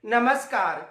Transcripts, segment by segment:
नमस्कार।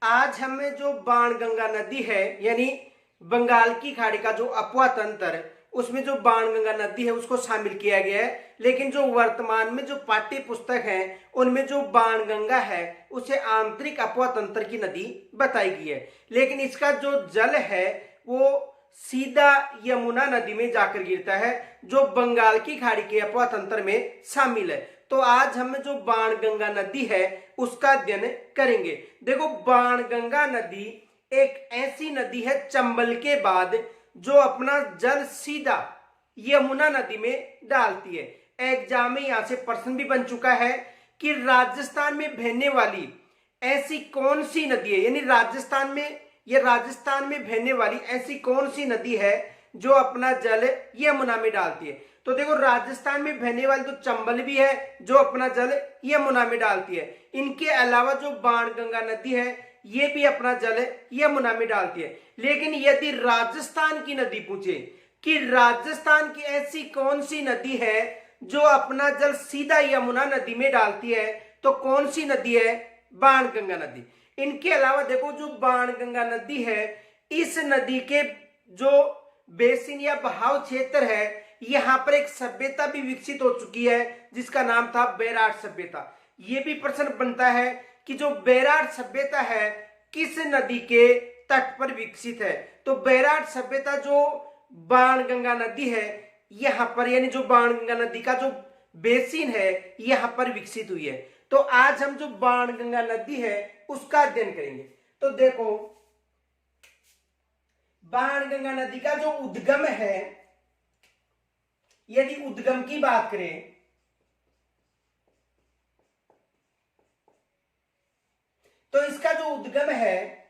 आज हमें जो बाणगंगा नदी है यानी बंगाल की खाड़ी का जो अपवा तंत्र, उसमें जो बाणगंगा नदी है उसको शामिल किया गया है। लेकिन जो वर्तमान में जो पाठ्य पुस्तक है उनमें जो बाणगंगा है उसे आंतरिक अपवा तंत्र की नदी बताई गई है। लेकिन इसका जो जल है वो सीधा यमुना नदी में जाकर गिरता है जो बंगाल की खाड़ी के अपवा तंत्र में शामिल है। तो आज हम जो बाणगंगा नदी है उसका अध्ययन करेंगे। देखो, बाणगंगा नदी एक ऐसी नदी है चंबल के बाद जो अपना जल सीधा यमुना नदी में डालती है। एग्जाम में यहां से प्रश्न भी बन चुका है कि राजस्थान में बहने वाली ऐसी कौन सी नदी है, यानी राजस्थान में बहने वाली ऐसी कौन सी नदी है जो अपना जल यमुना में डालती है। तो देखो, राजस्थान में बहने वाली तो चंबल भी है जो अपना जल यमुना में डालती है। इनके अलावा जो बाणगंगा नदी है ये भी अपना जल यमुना में डालती है। लेकिन यदि राजस्थान की नदी पूछे कि राजस्थान की ऐसी कौन सी नदी है जो अपना जल सीधा यमुना नदी में डालती है, तो कौन सी नदी है? बाणगंगा नदी। इनके अलावा देखो, जो बाणगंगा नदी है इस नदी के जो बेसिन या बहाव क्षेत्र है यहां पर एक सभ्यता भी विकसित हो चुकी है जिसका नाम था बैराट सभ्यता। यह भी प्रश्न बनता है कि जो बैराट सभ्यता है किस नदी के तट पर विकसित है। तो बैराट सभ्यता जो बाणगंगा नदी है यहां पर, यानी जो बाणगंगा नदी का जो बेसिन है यहां पर विकसित हुई है। तो आज हम जो बाणगंगा नदी है उसका अध्ययन करेंगे। तो देखो, बाणगंगा नदी का जो उद्गम है, यदि उद्गम की बात करें तो इसका जो उद्गम है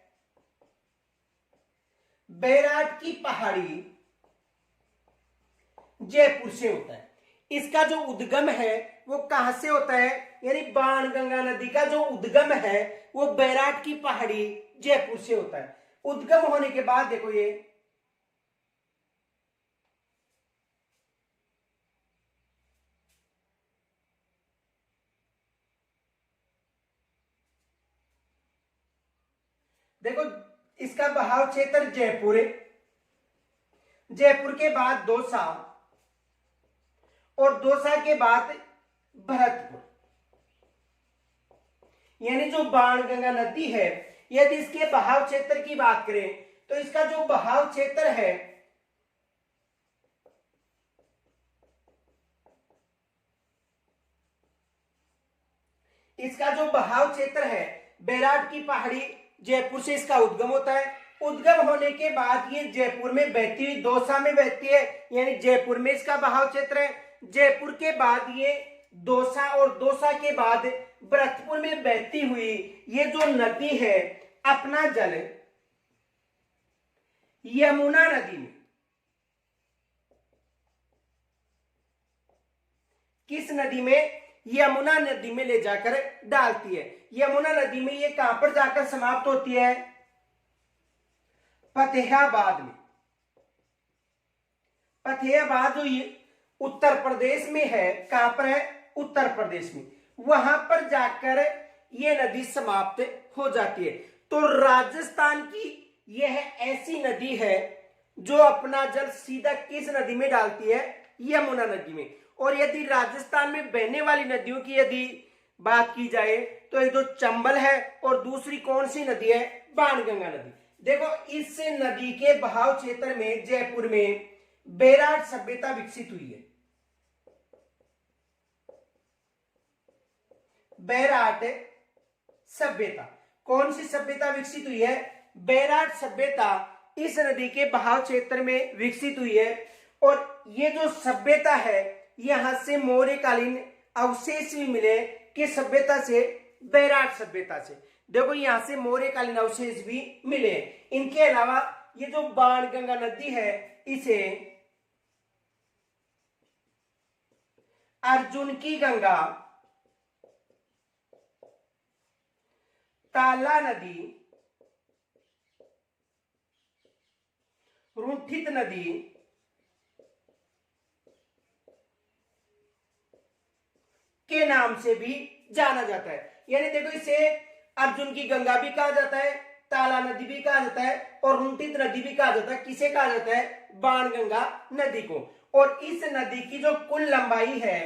बैराट की पहाड़ी जयपुर से होता है। इसका जो उद्गम है वो कहां से होता है, यानी बाणगंगा नदी का जो उद्गम है वो बैराट की पहाड़ी जयपुर से होता है। उद्गम होने के बाद देखो, ये देखो, इसका बहाव क्षेत्र जयपुर है, जयपुर के बाद दौसा और दौसा के बाद भरतपुर। यानी जो बाणगंगा नदी है यदि इसके बहाव क्षेत्र की बात करें तो इसका जो बहाव क्षेत्र है बैराट की पहाड़ी जयपुर से इसका उद्गम होता है। उद्गम होने के बाद ये जयपुर में बहती हुई दौसा में बहती है, यानी जयपुर में इसका बहाव क्षेत्र है। जयपुर के बाद ये दौसा और दौसा के बाद भरतपुर में बहती हुई ये जो नदी है अपना जल यमुना नदी में, किस नदी में? यमुना नदी में ले जाकर डालती है। यमुना नदी में ये कहां पर जाकर समाप्त होती है? फतेहाबाद में। फतेहाबाद जो ये उत्तर प्रदेश में है, कहां पर है? उत्तर प्रदेश में। वहां पर जाकर ये नदी समाप्त हो जाती है। तो राजस्थान की यह ऐसी नदी है जो अपना जल सीधा किस नदी में डालती है? यमुना नदी में। और यदि राजस्थान में बहने वाली नदियों की यदि बात की जाए तो एक तो चंबल है और दूसरी कौन सी नदी है? बाणगंगा नदी। देखो, इस नदी के बहाव क्षेत्र में जयपुर में बैराट सभ्यता विकसित हुई है। बैराट सभ्यता, कौन सी सभ्यता विकसित हुई है? बैराट सभ्यता इस नदी के बहाव क्षेत्र में विकसित हुई है। और ये जो सभ्यता है यहां से मौर्यकालीन अवशेष भी मिले, किस सभ्यता से? बैराट सभ्यता से। देखो, यहां से मौर्यकालीन अवशेष भी मिले। इनके अलावा ये जो बाणगंगा नदी है इसे अर्जुन की गंगा, ताला नदी, रुठित नदी, के नाम से भी जाना जाता है। यानी देखो, इसे अर्जुन की गंगा भी कहा जाता है, ताला नदी भी कहा जाता है और रुंटित नदी भी कहा जाता है। किसे कहा जाता है? बाणगंगा नदी को। और इस नदी की जो कुल लंबाई है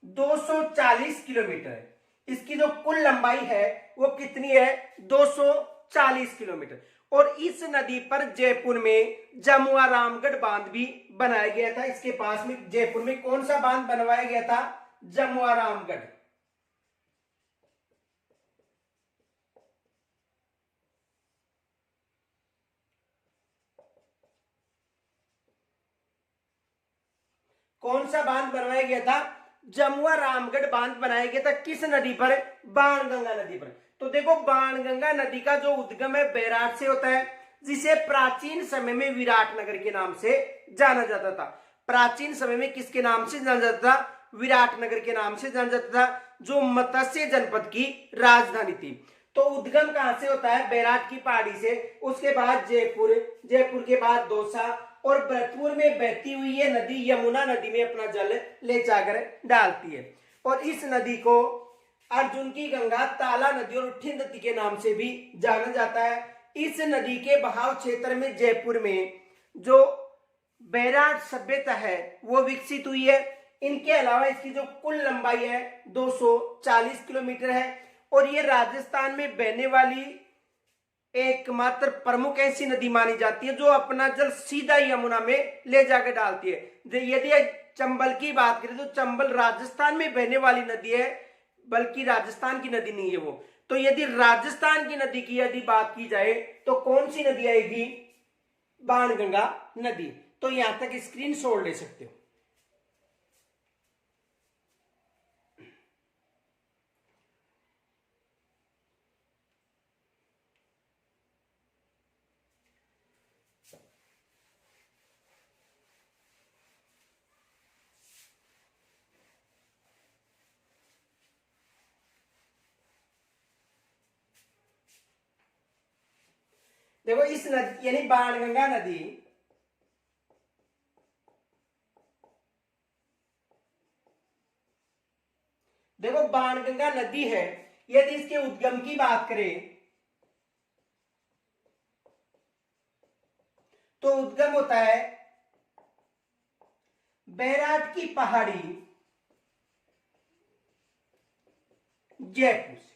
240 किलोमीटर। इसकी जो कुल लंबाई है वो कितनी है? 240 किलोमीटर। और इस नदी पर जयपुर में जमुआ रामगढ़ बांध भी बनाया गया था। इसके पास में जयपुर में कौन सा बांध बनवाया गया था? जमुआ रामगढ़। कौन सा बांध बनवाया गया था? जमुआ रामगढ़ बांध बनाया गया था। किस नदी पर? बाणगंगा नदी पर। तो देखो, बाणगंगा नदी का जो उद्गम है बैराट से होता है, जिसे प्राचीन समय में विराट नगर के नाम से जाना जाता था। प्राचीन समय में किसके नाम से जाना जाता था? विराट नगर के नाम से जाना जाता था, जो मत्स्य जनपद की राजधानी थी। तो उद्गम कहां से होता है? बैराट की पहाड़ी से। उसके बाद जयपुर, जयपुर के बाद दौसा और भरतपुर में बहती हुई ये नदी यमुना नदी में अपना जल ले जाकर डालती है। और इस नदी को अर्जुन की गंगा, ताला नदी और उठिन नदी के नाम से भी जाना जाता है। इस नदी के बहाव क्षेत्र में जयपुर में जो बैराट सभ्यता है वो विकसित हुई है। इनके अलावा इसकी जो कुल लंबाई है 240 किलोमीटर है और ये राजस्थान में बहने वाली एकमात्र प्रमुख ऐसी नदी मानी जाती है जो अपना जल सीधा यमुना में ले जाकर डालती है। यदि चंबल की बात करें तो चंबल राजस्थान में बहने वाली नदी है, बल्कि राजस्थान की नदी नहीं है वो। तो यदि राजस्थान की नदी की यदि बात की जाए तो कौन सी नदी आएगी? बाणगंगा नदी। तो यहां तक स्क्रीनशॉट ले सकते हो। देखो, इस नदी यानी बाणगंगा नदी देखो, बाणगंगा नदी है। यदि इसके उद्गम की बात करें तो उद्गम होता है बैराट की पहाड़ी जयपुर से।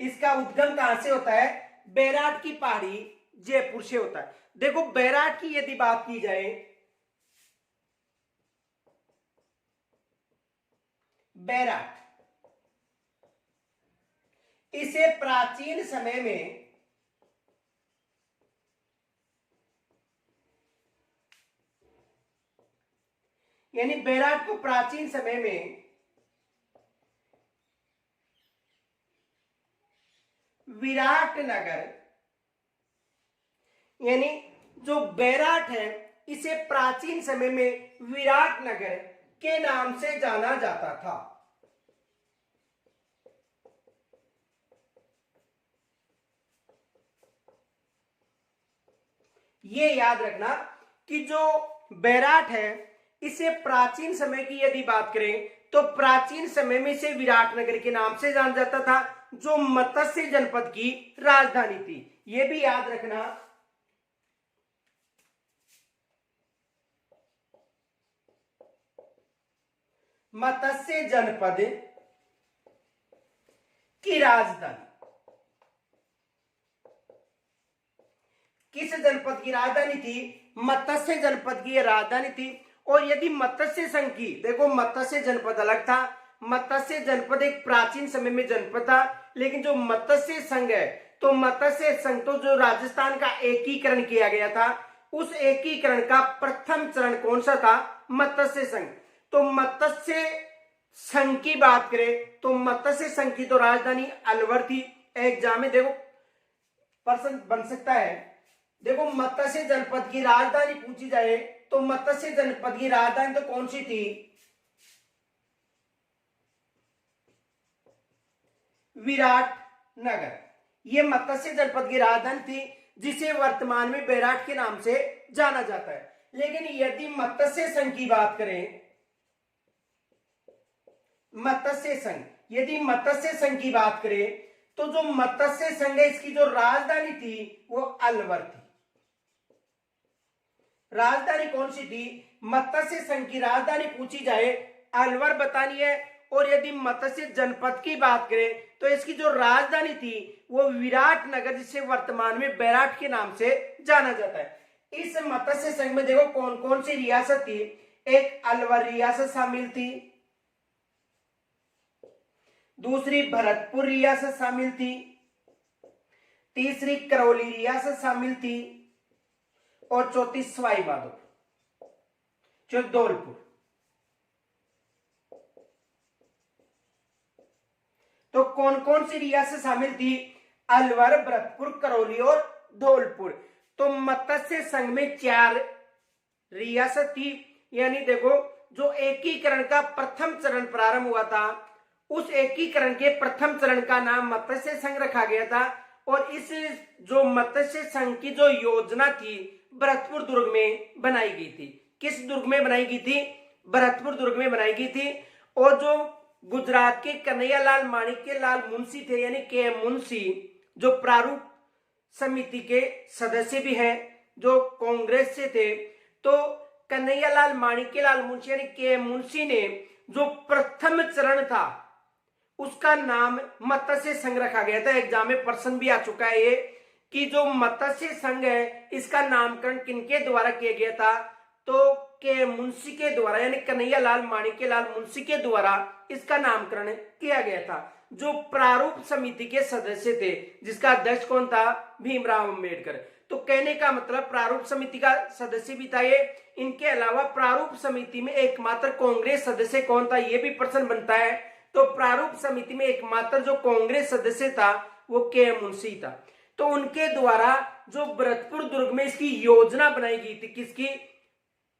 इसका उद्गम कहां से होता है? बैराट की पहाड़ी जयपुर से होता है। देखो, बैराट की यदि बात की जाए, बैराट इसे प्राचीन समय में यानी बैराट को प्राचीन समय में विराट नगर, यानी जो बैराट है इसे प्राचीन समय में विराट नगर के नाम से जाना जाता था। ये याद रखना कि जो बैराट है इसे प्राचीन समय की यदि बात करें तो प्राचीन समय में इसे विराट नगर के नाम से जाना जाता था, जो मत्स्य जनपद की राजधानी थी। यह भी याद रखना। मत्स्य जनपद की राजधानी किस जनपद की राजधानी थी? मत्स्य जनपद की राजधानी थी। और यदि मत्स्य संघ की, देखो मत्स्य जनपद अलग था, मत्स्य जनपद एक प्राचीन समय में जनपद था, लेकिन जो मत्स्य संघ है तो मत्स्य संघ तो जो राजस्थान का एकीकरण किया गया था, उस एकीकरण का प्रथम चरण कौन सा था? मत्स्य संघ। तो मत्स्य संघ की बात करें तो मत्स्य संघ की तो राजधानी अलवर थी। एग्जाम में देखो प्रश्न बन सकता है। देखो, मत्स्य जनपद की राजधानी पूछी जाए तो मत्स्य जनपद की राजधानी तो कौन सी थी? विराट नगर। यह मत्स्य जनपद की राजधानी थी, जिसे वर्तमान में बैराट के नाम से जाना जाता है। लेकिन यदि मत्स्य संघ की बात करें मत्स्य संघ। यदि मत्स्य संघ की बात करें तो जो मत्स्य संघ है इसकी जो राजधानी थी वो अलवर थी। राजधानी कौन सी थी? मत्स्य संघ की राजधानी पूछी जाए अलवर बतानी है। और यदि मत्स्य जनपद की बात करें तो इसकी जो राजधानी थी वो विराटनगर, जिसे वर्तमान में बैराट के नाम से जाना जाता है। इस मत्स्य संघ में देखो कौन कौन सी रियासत थी। एक अलवर रियासत शामिल थी, दूसरी भरतपुर रियासत शामिल थी, तीसरी करौली रियासत शामिल थी और चौथी सवाई माधोपुर जो धौलपुर। तो कौन कौन सी रियासत शामिल थी? अलवर, भरतपुर, करौली और धौलपुर। तो मत्स्य संघ में 4 रियासत थी। यानी देखो जो एकीकरण का प्रथम चरण प्रारंभ हुआ था उस एकीकरण के प्रथम चरण का नाम मत्स्य संघ रखा गया था। और इस जो मत्स्य संघ की जो योजना थी भरतपुर दुर्ग में बनाई गई थी। किस दुर्ग में बनाई गई थी? भरतपुर दुर्ग में बनाई गई थी। और जो गुजरात के कन्हैयालाल माणिक्यलाल मुंशी थे यानी के मुंशी, जो प्रारूप समिति के सदस्य भी हैं, जो कांग्रेस से थे, तो कन्हैयालाल माणिक्यलाल मुंशी यानी के मुंशी ने जो प्रथम चरण था उसका नाम मत्स्य संघ रखा गया था। एग्जाम में प्रश्न भी आ चुका है ये कि जो मत्स्य संघ है इसका नामकरण किनके द्वारा किया गया था? तो के मुंशी के द्वारा यानी कन्हैयालाल माणिक्यलाल मुंशी के द्वारा इसका नामकरण किया गया था। जो प्रारूप समिति के सदस्य थे जिसका अध्यक्ष कौन था? भीमराव अंबेडकर। तो कहने का मतलब प्रारूप समिति का सदस्य भी था ये। इनके अलावा प्रारूप समिति में एकमात्र कांग्रेस सदस्य कौन था? ये भी प्रश्न बनता है। तो प्रारूप समिति में एकमात्र जो कांग्रेस सदस्य था वो के मुंशी था। तो उनके द्वारा जो भरतपुर दुर्ग में इसकी योजना बनाई गई थी, किसकी?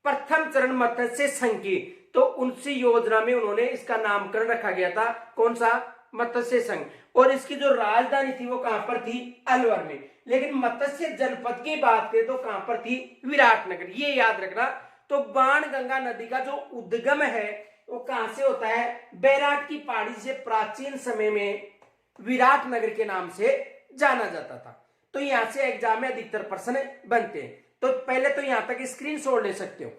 प्रथम चरण मत्स्य संघ की। तो उनसी योजना में उन्होंने इसका नामकरण रखा गया था। कौन सा? मत्स्य संघ। और इसकी जो राजधानी थी वो कहां पर थी? अलवर में। लेकिन मत्स्य जनपद की बात करें तो कहां पर थी? विराटनगर। ये याद रखना। तो बाणगंगा नदी का जो उद्गम है वो कहां से होता है? बैराट की पहाड़ी से प्राचीन समय में विराटनगर के नाम से जाना जाता था। तो यहां से एग्जाम में अधिकतर प्रश्न बनते हैं। तो पहले तो यहां तक स्क्रीनशॉट ले सकते हो।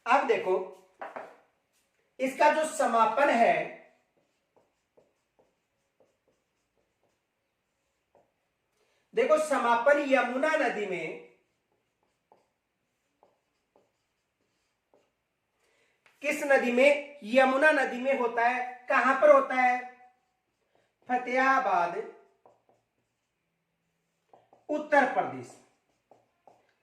अब देखो इसका जो समापन है देखो समापन यमुना नदी में किस नदी में? यमुना नदी में होता है। कहां पर होता है? फतेहाबाद उत्तर प्रदेश।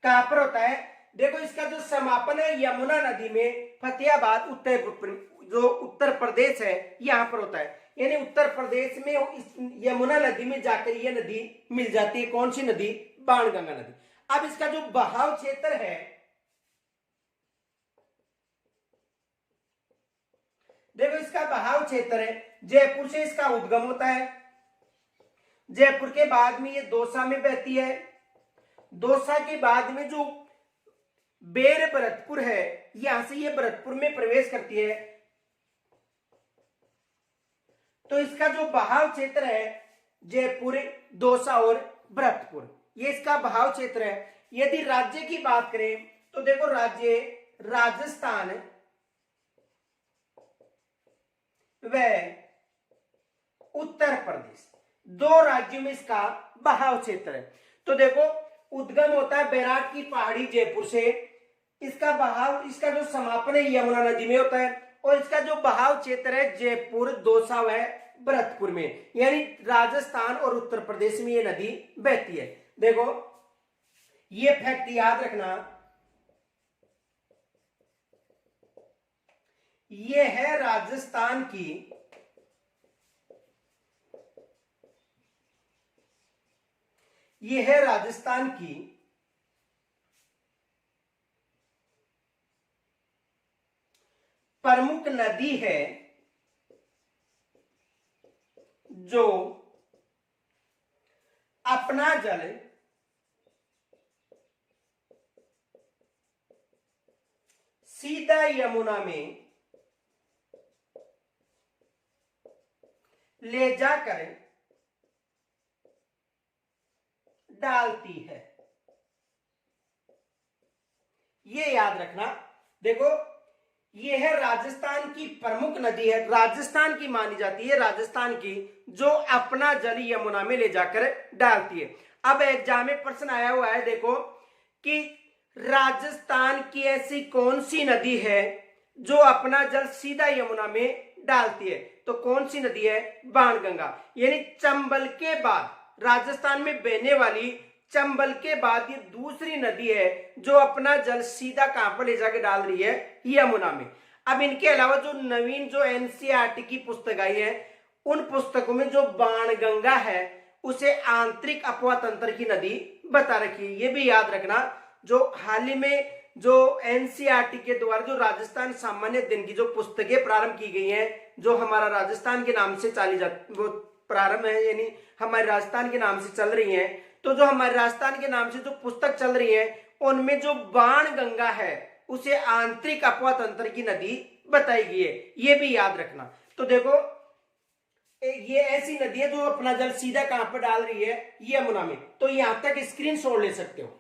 कहां पर होता है? देखो इसका जो समापन है यमुना नदी में फतेहाबाद उत्तर प्रदेश है यहां पर होता है। यानी उत्तर प्रदेश में इस यमुना नदी में जाकर ये नदी मिल जाती है। कौन सी नदी? बाणगंगा नदी। अब इसका जो बहाव क्षेत्र है, देखो इसका बहाव क्षेत्र है, जयपुर से इसका उद्गम होता है। जयपुर के बाद में ये दौसा में बहती है। दौसा के बाद में जो बेर भरतपुर है यहां से ये भरतपुर में प्रवेश करती है। तो इसका जो बहाव क्षेत्र है जयपुर, दौसा और भरतपुर, ये इसका बहाव क्षेत्र है। यदि राज्य की बात करें तो देखो राज्य राजस्थान व उत्तर प्रदेश, 2 राज्यों में इसका बहाव क्षेत्र है। तो देखो उद्गम होता है बैराट की पहाड़ी जयपुर से। इसका बहाव, इसका जो समापन है यमुना नदी में होता है। और इसका जो बहाव क्षेत्र है जयपुर, दौसा व भरतपुर में, यानी राजस्थान और उत्तर प्रदेश में ये नदी बहती है। देखो ये फैक्ट याद रखना, ये है राजस्थान की प्रमुख नदी है जो अपना जल सीधा यमुना में ले जाकर डालती है। ये याद रखना। देखो, ये है राजस्थान की प्रमुख नदी है, राजस्थान की मानी जाती है, राजस्थान की, जो अपना जल यमुना में ले जाकर डालती है। अब एग्जाम में प्रश्न आया हुआ है, देखो कि राजस्थान की ऐसी कौन सी नदी है जो अपना जल सीधा यमुना में डालती है? तो कौन सी नदी है? बाणगंगा। यानी चंबल के बाद, राजस्थान में बहने वाली चंबल के बाद ये दूसरी नदी है जो अपना जल सीधा कहां पर ले जाके डाल रही है? यमुना में। अब इनके अलावा जो नवीन जो एनसीईआरटी की पुस्तक आई है, उन पुस्तकों में जो बाणगंगा है उसे आंतरिक अपवा तंत्र की नदी बता रखी है। ये भी याद रखना। जो हाल ही में जो एनसीईआरटी के द्वारा जो राजस्थान सामान्य अध्ययन की जो पुस्तकें प्रारंभ की गई हैं, जो हमारा राजस्थान के नाम से चली जाती, वो प्रारंभ है, यानी हमारे राजस्थान के नाम से चल रही हैं। तो जो हमारे राजस्थान के नाम से जो पुस्तक चल रही है, उनमें जो बाणगंगा है उसे आंतरिक अपवा तंत्र की नदी बताई गई है। ये भी याद रखना। तो देखो, ये ऐसी नदी है जो अपना जल सीधा कहां पर डाल रही है? यमुना में। तो यहां तक स्क्रीनशॉट ले सकते हो।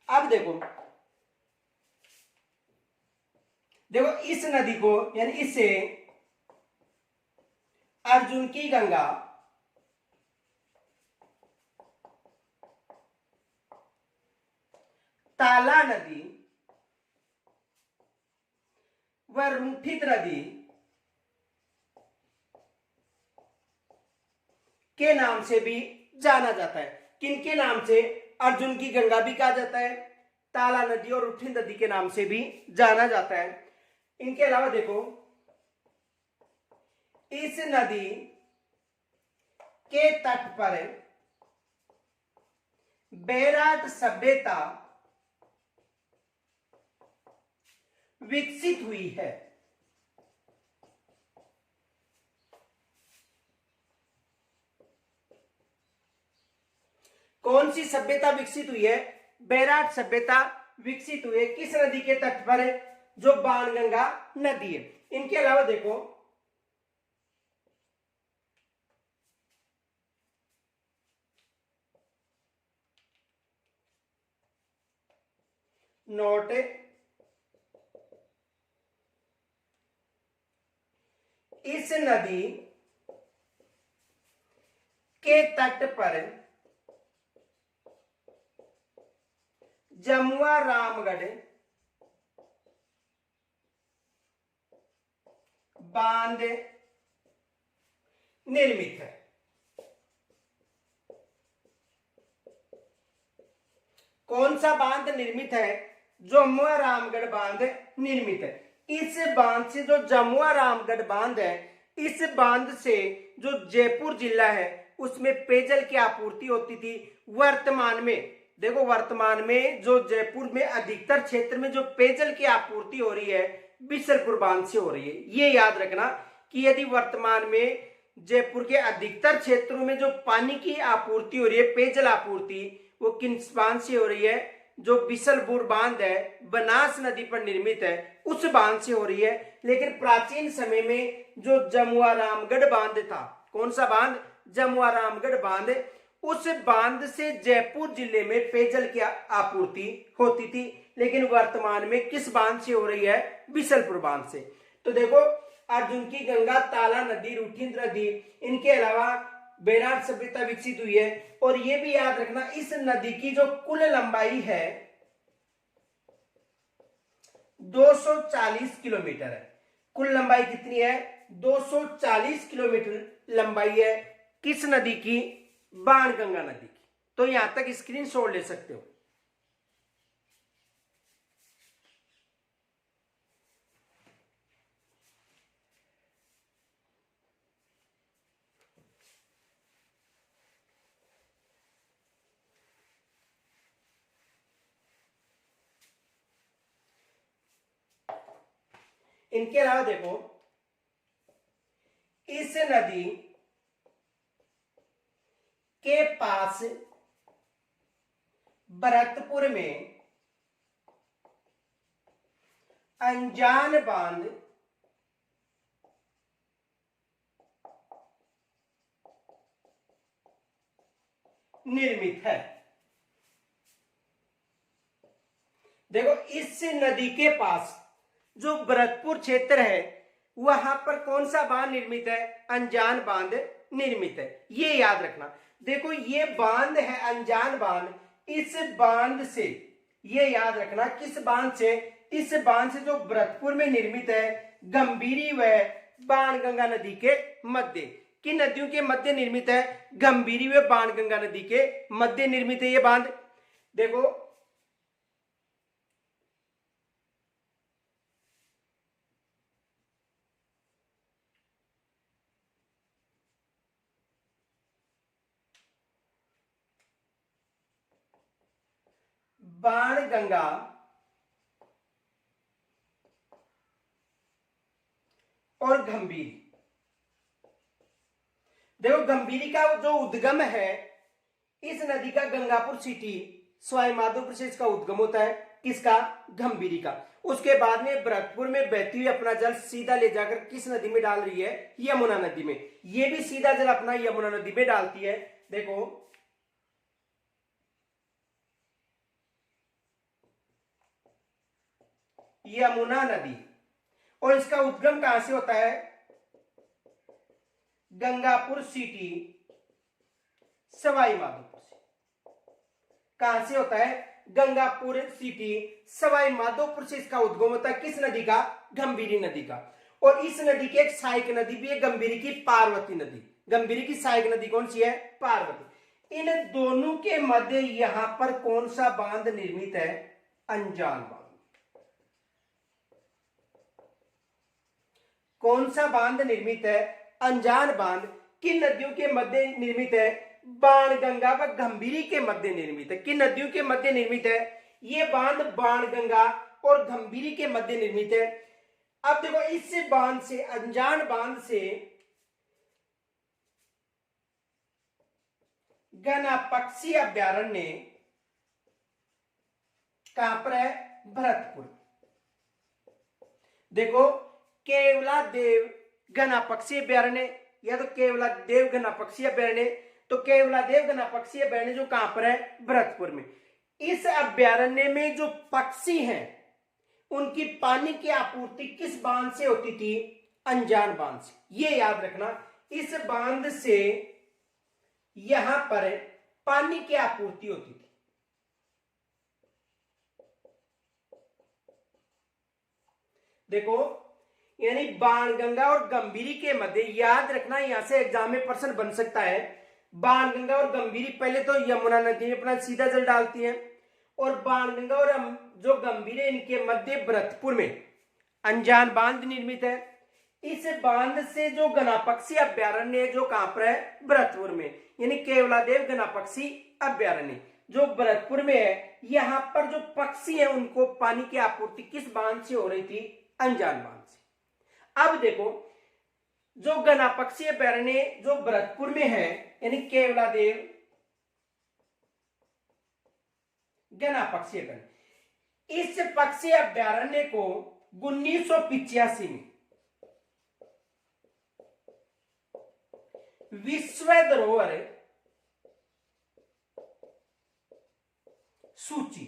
अब देखो, देखो इस नदी को, यानी इसे अर्जुन की गंगा, ताला नदी व रुठित नदी के नाम से भी जाना जाता है। किनके नाम से? अर्जुन की गंगा भी कहा जाता है, ताला नदी और रुठित नदी के नाम से भी जाना जाता है। इनके अलावा देखो, इस नदी के तट पर बैराट सभ्यता विकसित हुई है। कौन सी सभ्यता विकसित हुई है? बैराट सभ्यता विकसित हुई है। किस नदी के तट पर? जो बाणगंगा नदी है। इनके अलावा देखो, नोट, इस नदी के तट पर जमुआ रामगढ़ बांध निर्मित है। कौन सा बांध निर्मित है? जमुआ रामगढ़ बांध निर्मित है। इस बांध से, जो जमुआ रामगढ़ बांध है, इस बांध से जो जयपुर जिला है उसमें पेयजल की आपूर्ति होती थी। वर्तमान में देखो, वर्तमान में जो जयपुर में अधिकतर क्षेत्र में जो पेयजल की आपूर्ति हो रही है बिसलपुर बांध से हो रही है। ये याद रखना कि यदि वर्तमान में जयपुर के अधिकतर क्षेत्रों में जो पानी की आपूर्ति हो रही है, पेयजल आपूर्ति, वो किस बांध से हो रही है? जो बिसलपुर बांध है, बनास नदी पर निर्मित है, उस बांध से हो रही है। लेकिन प्राचीन समय में जो जमुआ रामगढ़ बांध था, कौन सा बांध? जमुआ रामगढ़ बांध, उस बांध से जयपुर जिले में पेयजल की आपूर्ति होती थी। लेकिन वर्तमान में किस बांध से हो रही है? बिसलपुर बांध से। तो देखो, अर्जुन की गंगा, ताला नदी, रुठित नदी, इनके अलावा बैराट सभ्यता विकसित हुई है। और ये भी याद रखना, इस नदी की जो कुल लंबाई है 240 किलोमीटर है। कुल लंबाई कितनी है? 240 किलोमीटर लंबाई है। किस नदी की? बाणगंगा नदी की। तो यहां तक स्क्रीनशॉट ले सकते हो। इनके अलावा देखो, इस नदी के पास भरतपुर में अनजान बांध निर्मित है। देखो, इस नदी के पास जो भरतपुर क्षेत्र है वहां पर कौन सा बांध निर्मित है? अनजान बांध निर्मित है, ये याद रखना। देखो, ये बांध है अनजान बांध, इस बांध से, ये याद रखना, किस बांध से? इस बांध से जो भरतपुर में निर्मित है, गंभीरी व बाणगंगा नदी के मध्य। किन नदियों के मध्य निर्मित है? गंभीरी व बाणगंगा नदी के मध्य निर्मित है ये बांध। देखो, बाणगंगा और गंभीरी। देखो, गंभीरी का जो उद्गम है, इस नदी का गंगापुर सिटी सवाई माधोपुर से इसका उद्गम होता है। किसका? गंभीरी का। उसके बाद में भरतपुर में बहती हुई अपना जल सीधा ले जाकर किस नदी में डाल रही है? यमुना नदी में। ये भी सीधा जल अपना यमुना नदी में डालती है। देखो, यमुना नदी, और इसका उद्गम कहां से होता है? गंगापुर सिटी सवाई माधोपुर से। कहां से होता है? गंगापुर सिटी सवाई माधोपुर से इसका उद्गम होता है। किस नदी का? गंभीरी नदी का। और इस नदी की एक सहायक नदी भी है, गंभीरी की पार्वती नदी। गंभीरी की सहायक नदी कौन सी है? पार्वती। इन दोनों के मध्य यहां पर कौन सा बांध निर्मित है? अनजान बांध। कौन सा बांध निर्मित है? अनजान बांध। किन नदियों के मध्य निर्मित है? बाणगंगा व गंभीरी के मध्य निर्मित है। किन नदियों के मध्य निर्मित है? ये बांध बाणगंगा और गंभीरी के मध्य निर्मित है। अब देखो, इस बांध से, अनजान बांध से गना पक्षी अभ्यारण्य कहां पर है? भरतपुर। देखो, केवला देव गना पक्षी अभ्यारण्य या तो केवला देव गना पक्षी अभ्यारण्य, तो केवला देव गना पक्षी अभ्यारण्य जो कहां पर है? भरतपुर में। इस अभ्यारण्य में जो पक्षी हैं उनकी पानी की आपूर्ति किस बांध से होती थी? अनजान बांध से। ये याद रखना, इस बांध से यहां पर पानी की आपूर्ति होती थी। देखो, यानी बाणगंगा और गंभीरी के मध्य, याद रखना, यहां से एग्जाम में प्रश्न बन सकता है। बाणगंगा और गंभीरी पहले तो यमुना नदी में अपना सीधा जल डालती है, और बाणगंगा और जो गंभीरी, इनके मध्य भरतपुर में अनजान बांध निर्मित है। इस बांध से जो गनापक्षी अभ्यारण्य है जो कहां पर है? भरतपुर में, यानी केवलादेव गनापक्षी अभ्यारण्य जो भरतपुर में है। यहां पर जो पक्षी है उनको पानी की आपूर्ति किस बांध से हो रही थी? अनजान बांध से। अब देखो, जो गनापक्षी अभ्यारण्य जो भरतपुर में है, यानी केवलादेव गनापक्षी अभ्यारण्य, इस पक्षी अभ्यारण्य को 1985 में विश्व धरोहर सूची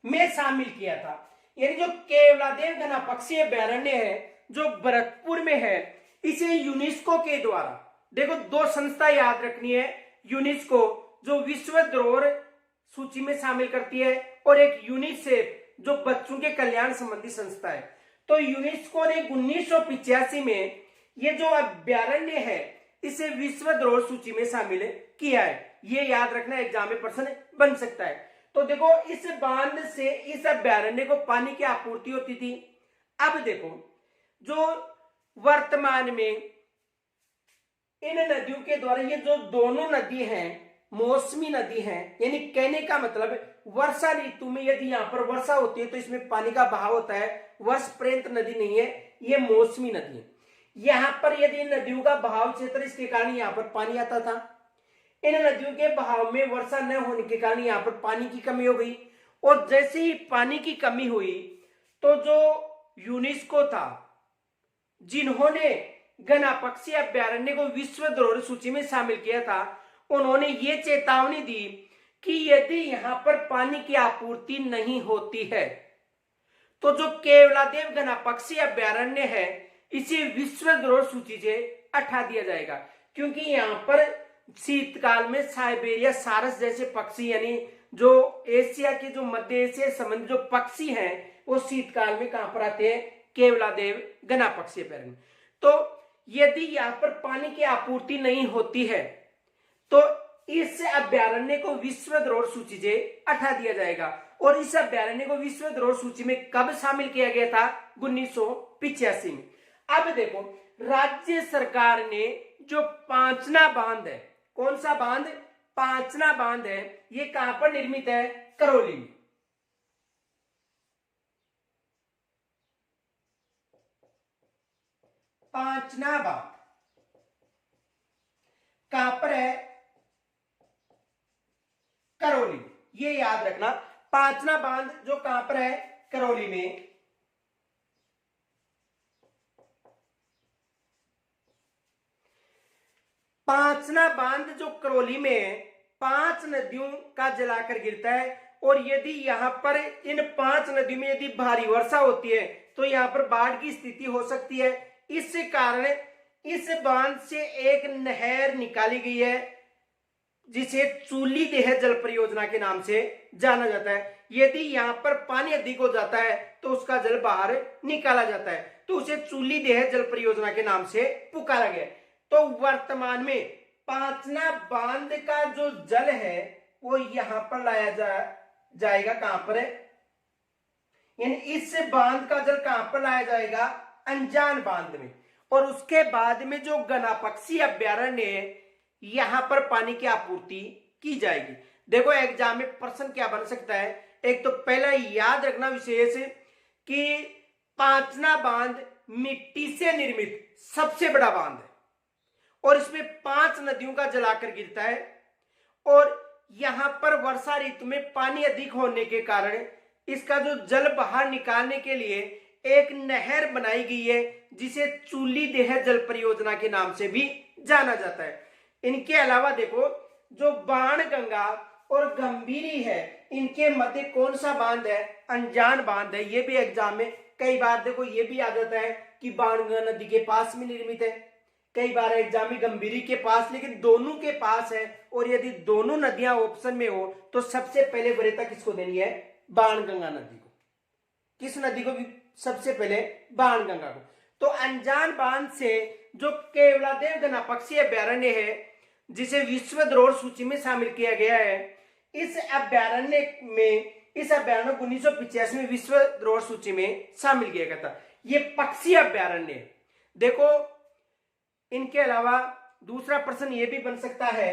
में शामिल किया था। यानी जो केवलादेव गनापक्षी अभ्यारण्य है जो भरतपुर में है, इसे यूनेस्को के द्वारा, देखो दो संस्था याद रखनी है, यूनेस्को जो विश्व धरोहर सूची में शामिल करती है, और एक यूनिसेफ जो बच्चों के कल्याण संबंधी संस्था है। तो यूनेस्को ने 1985 में ये जो अभ्यारण्य है इसे विश्व धरोहर सूची में शामिल किया है। ये याद रखना, एग्जाम में प्रश्न बन सकता है। तो देखो, इस बांध से इस अभ्यारण्य को पानी की आपूर्ति होती थी। अब देखो, जो वर्तमान में इन नदियों के द्वारा, ये जो दोनों नदी हैं मौसमी नदी हैं, यानी कहने का मतलब वर्षा ऋतु में यदि यहाँ पर वर्षा होती है तो इसमें पानी का बहाव होता है, वर्षपर्यंत नदी नहीं है, ये मौसमी नदी है। यहाँ पर यदि नदियों का बहाव क्षेत्र, इसके कारण यहाँ पर पानी आता था। इन नदियों के बहाव में वर्षा न होने के कारण यहाँ पर पानी की कमी हो गई, और जैसे ही पानी की कमी हुई तो जो यूनेस्को था, जिन्होंने घना पक्षी अभ्यारण्य को विश्व धरोहर सूची में शामिल किया था, उन्होंने ये चेतावनी दी कि यदि यहाँ पर पानी की आपूर्ति नहीं होती है तो जो केवलादेव घना पक्षी अभ्यारण्य है इसे विश्व धरोहर सूची से हटा दिया जाएगा, क्योंकि यहाँ पर शीतकाल में साइबेरिया सारस जैसे पक्षी, यानी जो एशिया के, जो मध्य एशिया संबंधी जो पक्षी हैं, वो शीतकाल में कहां पर आते हैं, केवलादेव घना पक्षी अभ्यारण्य। तो यदि यहाँ पर पानी की आपूर्ति नहीं होती है तो इस अभ्यारण्य को विश्व धरोहर सूची से हटा दिया जाएगा। और इस अभ्यारण्य को विश्व धरोहर सूची में कब शामिल किया गया था, 1985 में। अब देखो, राज्य सरकार ने जो पांचना बांध है, कौन सा बांध, पांचना बांध है, ये कहां पर निर्मित है, करौली में। पांचना बांध कहां पर है, करौली। ये याद रखना, पांचना बांध जो कहां पर है, करौली में। पांचना बांध जो करौली में है, 5 नदियों का जलाकर गिरता है, और यदि यहां पर इन 5 नदियों में यदि भारी वर्षा होती है तो यहां पर बाढ़ की स्थिति हो सकती है। इस कारण इस बांध से एक नहर निकाली गई है जिसे चूली देह जल परियोजना के नाम से जाना जाता है। यदि यहाँ पर पानी अधिक हो जाता है तो उसका जल बाहर निकाला जाता है, तो उसे चूली देह जल परियोजना के नाम से पुकारा गया। तो वर्तमान में पांचना बांध का जो जल है वो यहां पर लाया जाएगा, कहां पर है, यानी इस बांध का जल कहां पर लाया जाएगा, अंजान बांध में। और उसके बाद में जो घना पक्षी अभ्यारण्य है, यहां पर पानी की आपूर्ति की जाएगी। देखो एग्जाम में प्रश्न क्या बन सकता है, एक तो पहला याद रखना विशेष कि पांचना बांध मिट्टी से निर्मित सबसे बड़ा बांध है, और इसमें 5 नदियों का जलाकर गिरता है, और यहां पर वर्षा ऋतु में पानी अधिक होने के कारण इसका जो जल बाहर निकालने के लिए एक नहर बनाई गई है जिसे चूली देह जल परियोजना के नाम से भी जाना जाता है। इनके अलावा देखो, जो बाणगंगा और गंभीरी है, इनके मध्य कौन सा बांध है, अंजान बांध है। ये भी एग्जाम में कई बार देखो ये भी आ जाता है कि बाणगंगा नदी के पास में निर्मित है, कई बार एग्जाम में गंभीरी के पास, लेकिन दोनों के पास है। और यदि दोनों नदियां ऑप्शन में हो तो सबसे पहले वरीयता किसको देनी है, बाणगंगा नदी को। किस नदी को, सबसे पहले बाणगंगा को। तो अंजान बांध से जो केवलादेव घना पक्षी अभ्यारण्य है जिसे विश्व धरोहर सूची में शामिल किया गया है, इस अभ्यारण्य को 1985 में विश्व धरोहर सूची में शामिल किया गया था। ये पक्षी अभ्यारण्य है। देखो इनके अलावा दूसरा प्रश्न ये भी बन सकता है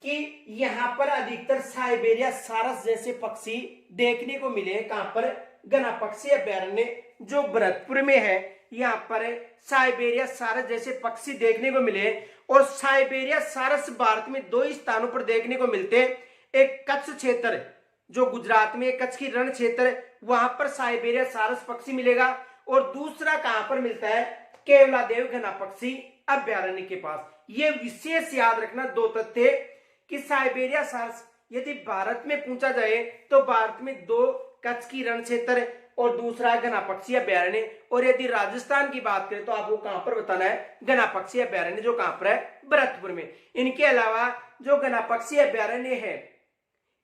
कि यहां पर अधिकतर साइबेरिया सारस जैसे पक्षी देखने को मिले। कहां पर, घना पक्षी अभ्यारण्य जो भरतपुर में है, यहां पर साइबेरिया सारस जैसे पक्षी देखने को मिले। और साइबेरिया सारस भारत में 2 स्थानों पर देखने को मिलते हैं। एक कच्छ क्षेत्र जो गुजरात में, कच्छ की रण क्षेत्र, वहां पर साइबेरिया सारस पक्षी मिलेगा। और दूसरा कहां पर मिलता है, केवलादेव घना पक्षी अभ्यारण्य के पास। ये विशेष याद रखना 2 तथ्य कि साइबेरिया सारस यदि भारत में पूछा जाए तो भारत में 2 कच्छ की रण क्षेत्र और दूसरा घना पक्षी अभ्यारण्य। और यदि राजस्थान की बात करें तो आपको कहां पर बताना है, घना पक्षी अभ्यारण्य जो कहां पर है, भरतपुर में। इनके अलावा जो घना पक्षी अभ्यारण्य है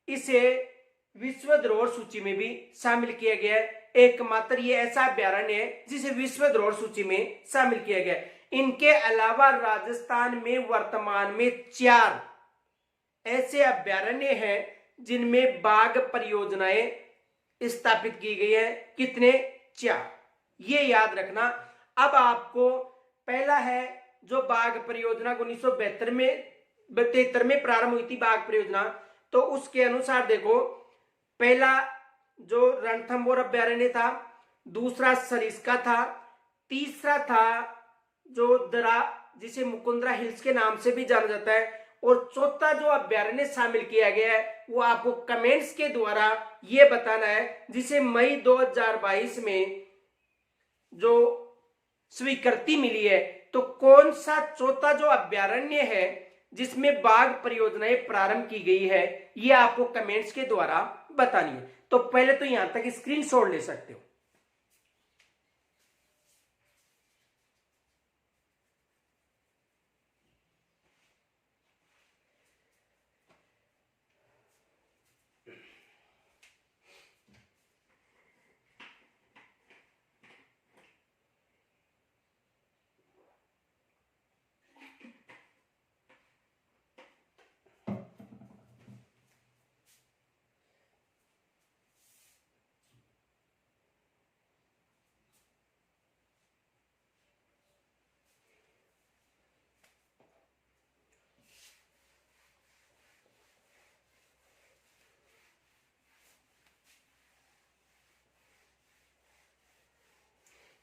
इसे विश्व धरोहर सूची में भी शामिल किया गया है। एकमात्र ये ऐसा अभ्यारण्य है जिसे विश्व धरोहर सूची में शामिल किया गया है। इनके अलावा राजस्थान में वर्तमान में 4 ऐसे अभ्यारण्य हैं जिनमें बाघ परियोजनाएं स्थापित की गई है। कितने, 4। ये याद रखना। अब आपको पहला है जो बाघ परियोजना 1973 में प्रारंभ हुई थी बाघ परियोजना, तो उसके अनुसार देखो, पहला जो रणथंभौर अभ्यारण्य था दूसरा सरिस्का था, तीसरा था जो दरा जिसे मुकुंदरा हिल्स के नाम से भी जाना जाता है, और चौथा जो अभ्यारण्य शामिल किया गया है वो आपको कमेंट्स के द्वारा ये बताना है, जिसे मई 2022 में जो स्वीकृति मिली है। तो कौन सा चौथा जो अभ्यारण्य है जिसमें बाघ परियोजनाएं प्रारंभ की गई है, ये आपको कमेंट्स के द्वारा बतानी है। तो पहले तो यहां तक स्क्रीनशॉट ले सकते हो।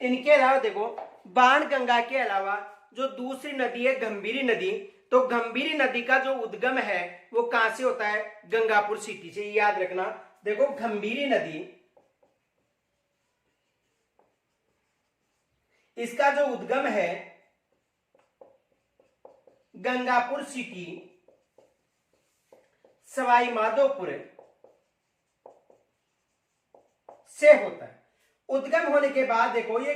इनके अलावा देखो, बाणगंगा के अलावा जो दूसरी नदी है गंभीरी नदी, तो गंभीरी नदी का जो उद्गम है वो कहां से होता है? गंगापुर सिटी से, याद रखना। देखो गंभीरी नदी, इसका जो उद्गम है गंगापुर सिटी, सवाई माधोपुर से होता है। उद्गम होने के बाद देखो ये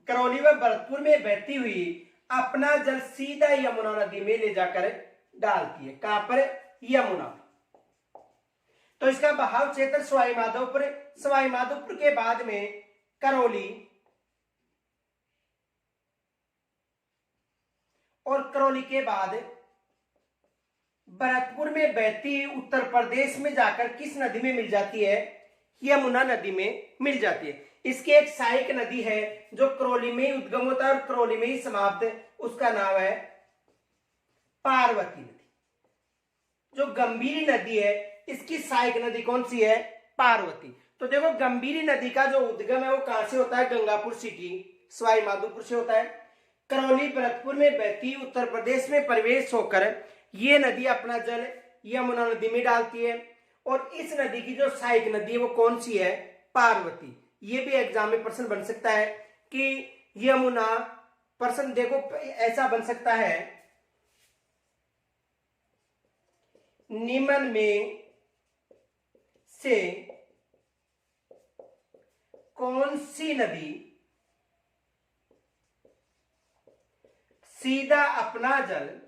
करौली व भरतपुर में बहती हुई अपना जल सीधा यमुना नदी में ले जाकर डालती है। कहां पर? यमुना। तो इसका बहाव क्षेत्र सवाई माधोपुर के बाद में करौली, और करौली के बाद भरतपुर में बहती उत्तर प्रदेश में जाकर किस नदी में मिल जाती है? यमुना नदी में मिल जाती है। इसकी एक सहायक नदी है जो करौली में ही उद्गम होता है और करौली में ही समाप्त है, उसका नाम है पार्वती नदी। जो गंभीरी नदी है इसकी सहायक नदी कौन सी है? पार्वती। तो देखो गंभीरी नदी का जो उद्गम है वो कहां से होता है? गंगापुर सिटी, सवाई माधोपुर से होता है। करौली भरतपुर में बहती उत्तर प्रदेश में प्रवेश होकर ये नदी अपना जल यमुना नदी में डालती है, और इस नदी की जो सहायक नदी है वो कौन सी है? पार्वती। ये भी एग्जाम में प्रश्न बन सकता है कि यमुना, प्रश्न देखो ऐसा बन सकता है, निम्न में से कौन सी नदी सीधा अपना जल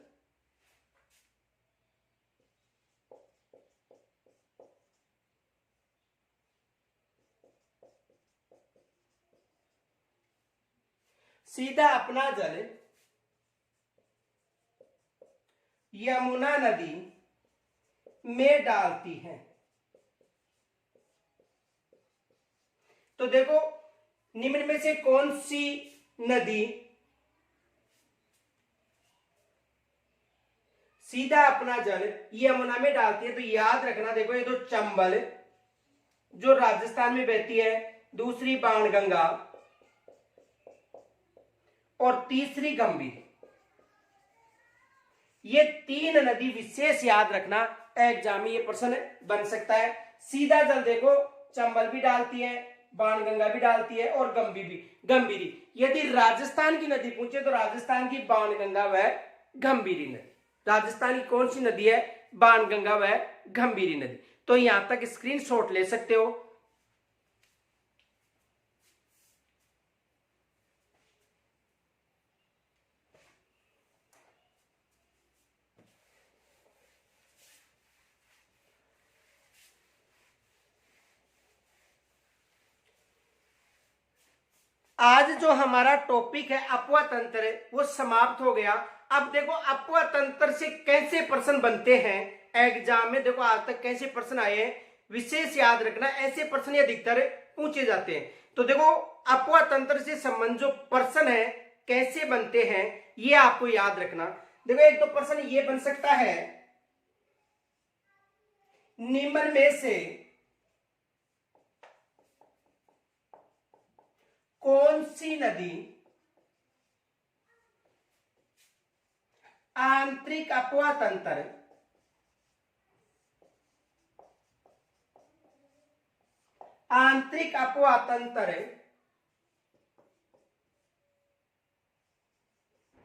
यमुना नदी में डालती है? तो देखो निम्न में से कौन सी नदी सीधा अपना जल यमुना में डालती है? तो याद रखना, देखो ये तो चंबल जो राजस्थान में बहती है, दूसरी बाणगंगा और तीसरी गंभीरी, ये तीन नदी विशेष याद रखना, एग्जाम में ये प्रश्न बन सकता है। सीधा जल देखो चंबल भी डालती है, बाणगंगा भी डालती है और गंभीरी। यदि राजस्थान की नदी पूछे तो राजस्थान की बाणगंगा व गंभीरी नदी। राजस्थान की कौन सी नदी है? बाणगंगा व गंभीरी नदी। तो यहां तक स्क्रीनशॉट ले सकते हो। आज जो हमारा टॉपिक है अपवा तंत्र वो समाप्त हो गया। अब देखो अपवा तंत्र से कैसे प्रश्न बनते हैं एग्जाम में, देखो आज तक कैसे प्रश्न आए हैं विशेष याद रखना, ऐसे प्रश्न अधिकतर पूछे जाते हैं। तो देखो अपवा तंत्र से संबंध जो प्रश्न है कैसे बनते हैं ये आपको याद रखना। देखो एक तो प्रश्न ये बन सकता है, निम्न में से कौन सी नदी आंतरिक अपवा तंत्र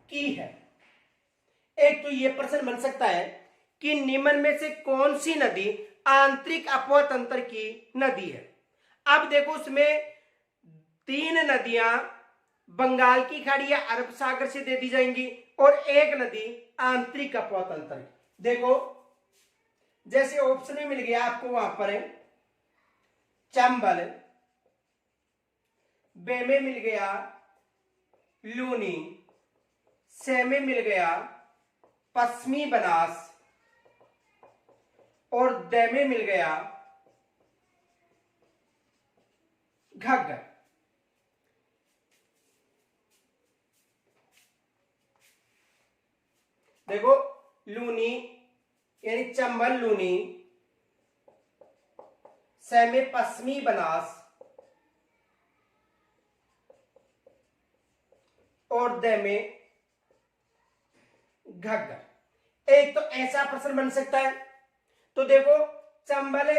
की है। एक तो ये प्रश्न बन सकता है कि निम्न में से कौन सी नदी आंतरिक अपवा तंत्र की नदी है। अब देखो उसमें 3 नदियां बंगाल की खाड़ी या अरब सागर से दे दी जाएंगी और एक नदी आंतरिक अपवा तंत्र की। देखो जैसे ऑप्शन में मिल गया आपको, वहां पर है चंबल, बे में मिल गया लूनी, से में मिल गया पश्चिमी बनास और द में मिल गया घग्गर। देखो लूनी यानी चंबल लूनी, से में पश्चिमी बनास और द में घग्गर। एक तो ऐसा प्रश्न बन सकता है। तो देखो चंबल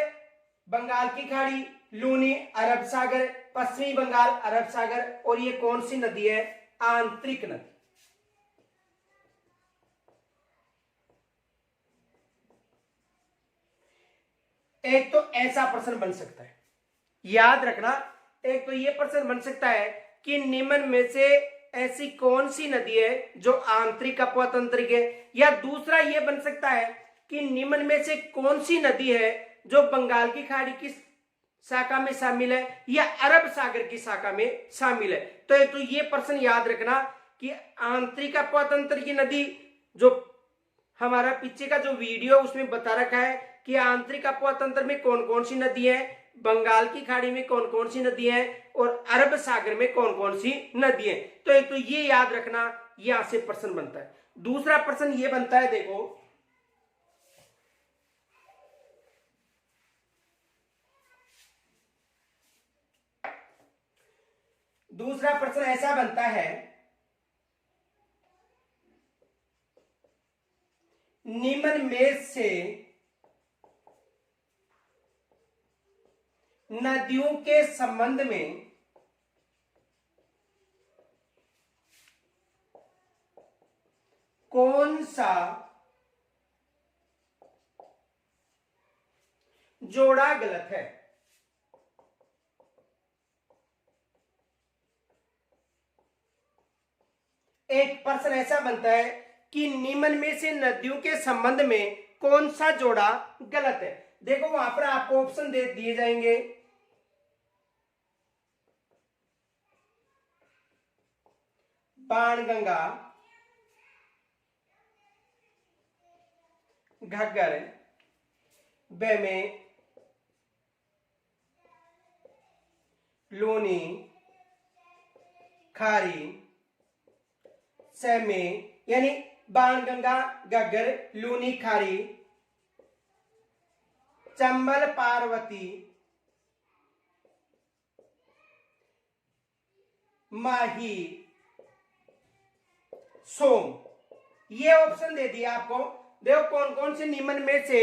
बंगाल की खाड़ी, लूनी अरब सागर, पश्चिमी बंगाल अरब सागर, और ये कौन सी नदी है? आंतरिक नदी। एक तो ऐसा प्रश्न बन सकता है, याद रखना। एक तो ये प्रश्न बन सकता है कि निम्न में से ऐसी कौन सी नदी है जो आंतरिक अपवा तंत्र की है, या दूसरा ये बन सकता है कि निम्न में से कौन सी नदी है जो बंगाल की खाड़ी की शाखा में शामिल है या अरब सागर की शाखा में शामिल है। तो एक तो ये प्रश्न याद रखना कि आंतरिक अपवा तंत्र की नदी, जो हमारा पीछे का जो वीडियो उसमें बता रखा है कि आंतरिक अपवा तंत्र में कौन कौन सी नदी है, बंगाल की खाड़ी में कौन कौन सी नदी है और अरब सागर में कौन कौन सी नदी है। तो एक तो ये याद रखना, यहां से प्रश्न बनता है। दूसरा प्रश्न ये बनता है, देखो दूसरा प्रश्न ऐसा बनता है, निम्न में से नदियों के संबंध में कौन सा जोड़ा गलत है? एक प्रश्न ऐसा बनता है कि निम्न में से नदियों के संबंध में कौन सा जोड़ा गलत है। देखो वहां पर आपको ऑप्शन दे दिए जाएंगे, बाणगंगा, घग्गर, बेमे, लूनी, खारी, सेमे, यानी बाणगंगा, घग्गर, लूनी, खारी, चंबल, पार्वती, माही, सोम। ये ऑप्शन दे दिया आपको। देखो कौन कौन से निम्न में से,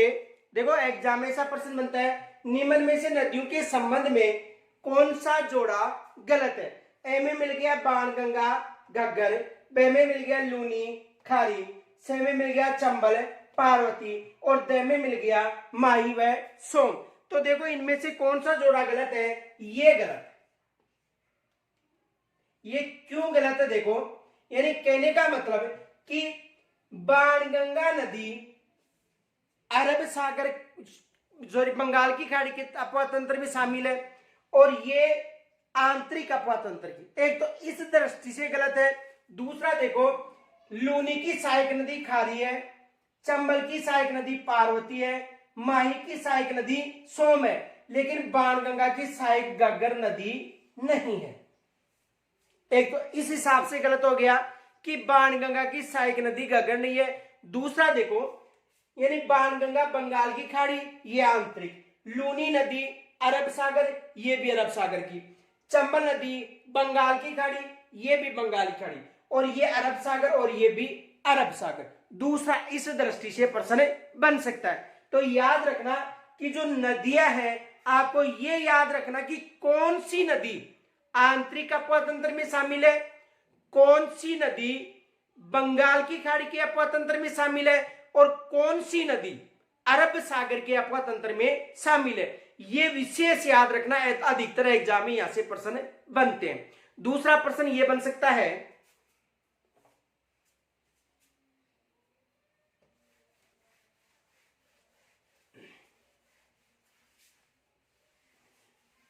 देखो एग्जाम में ऐसा प्रश्न बनता है, निम्न में से नदियों के संबंध में कौन सा जोड़ा गलत है। ए में मिल गया बाणगंगा, घग्गर, बे में मिल गया लूनी, खारी, से में मिल गया चंबल, पार्वती और द में मिल गया माही व सोम। तो देखो इनमें से कौन सा जोड़ा गलत है? ये गलत है। ये क्यों गलत है? देखो यानी कहने का मतलब कि बाणगंगा नदी अरब सागर बंगाल की खाड़ी के अपवा तंत्र में शामिल है और ये आंतरिक अपवा तंत्र की। एक तो इस दृष्टि से गलत है। दूसरा देखो लूनी की सहायक नदी खारी है, चंबल की सहायक नदी पार्वती है, माही की सहायक नदी सोम है, लेकिन बाणगंगा की सहायक घग्गर नदी नहीं है। एक तो इस हिसाब से गलत हो गया कि बाणगंगा की सहायक नदी घग्गर नहीं है। दूसरा देखो यानी बाणगंगा बंगाल की खाड़ी, ये आंतरिक, लूनी नदी अरब सागर, ये भी अरब सागर की, चंबल नदी, बंगाल की खाड़ी, ये भी बंगाल की खाड़ी, और ये अरब सागर और ये भी अरब सागर। दूसरा इस दृष्टि से प्रश्न बन सकता है। तो याद रखना कि जो नदियां हैं, आपको ये याद रखना कि कौन सी नदी आंतरिक अपवा तंत्र में शामिल है, कौन सी नदी बंगाल की खाड़ी के अपवा तंत्र में शामिल है, और कौन सी नदी अरब सागर के अपवा तंत्र में शामिल है। ये विशेष याद रखना, अधिकतर एग्जाम में यहां से प्रश्न बनते हैं। दूसरा प्रश्न ये बन सकता है,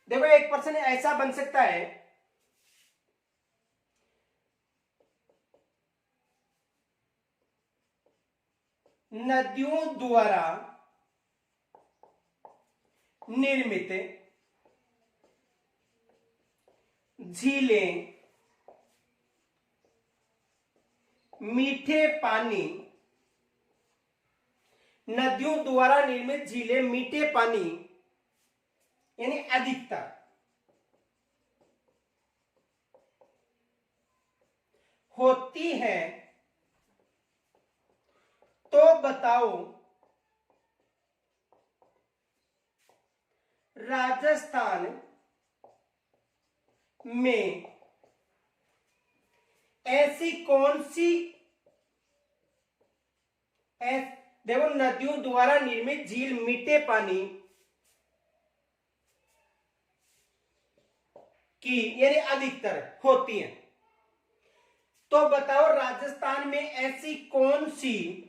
देखो एक प्रश्न ऐसा बन सकता है, नदियों द्वारा निर्मित झीलें मीठे पानी, नदियों द्वारा निर्मित झीलें मीठे पानी यानी अधिकतर होती है, तो बताओ राजस्थान में ऐसी कौन सी, देखो नदियों द्वारा निर्मित झील मीठे पानी की यानी अधिकतर होती है, तो बताओ राजस्थान में ऐसी कौन सी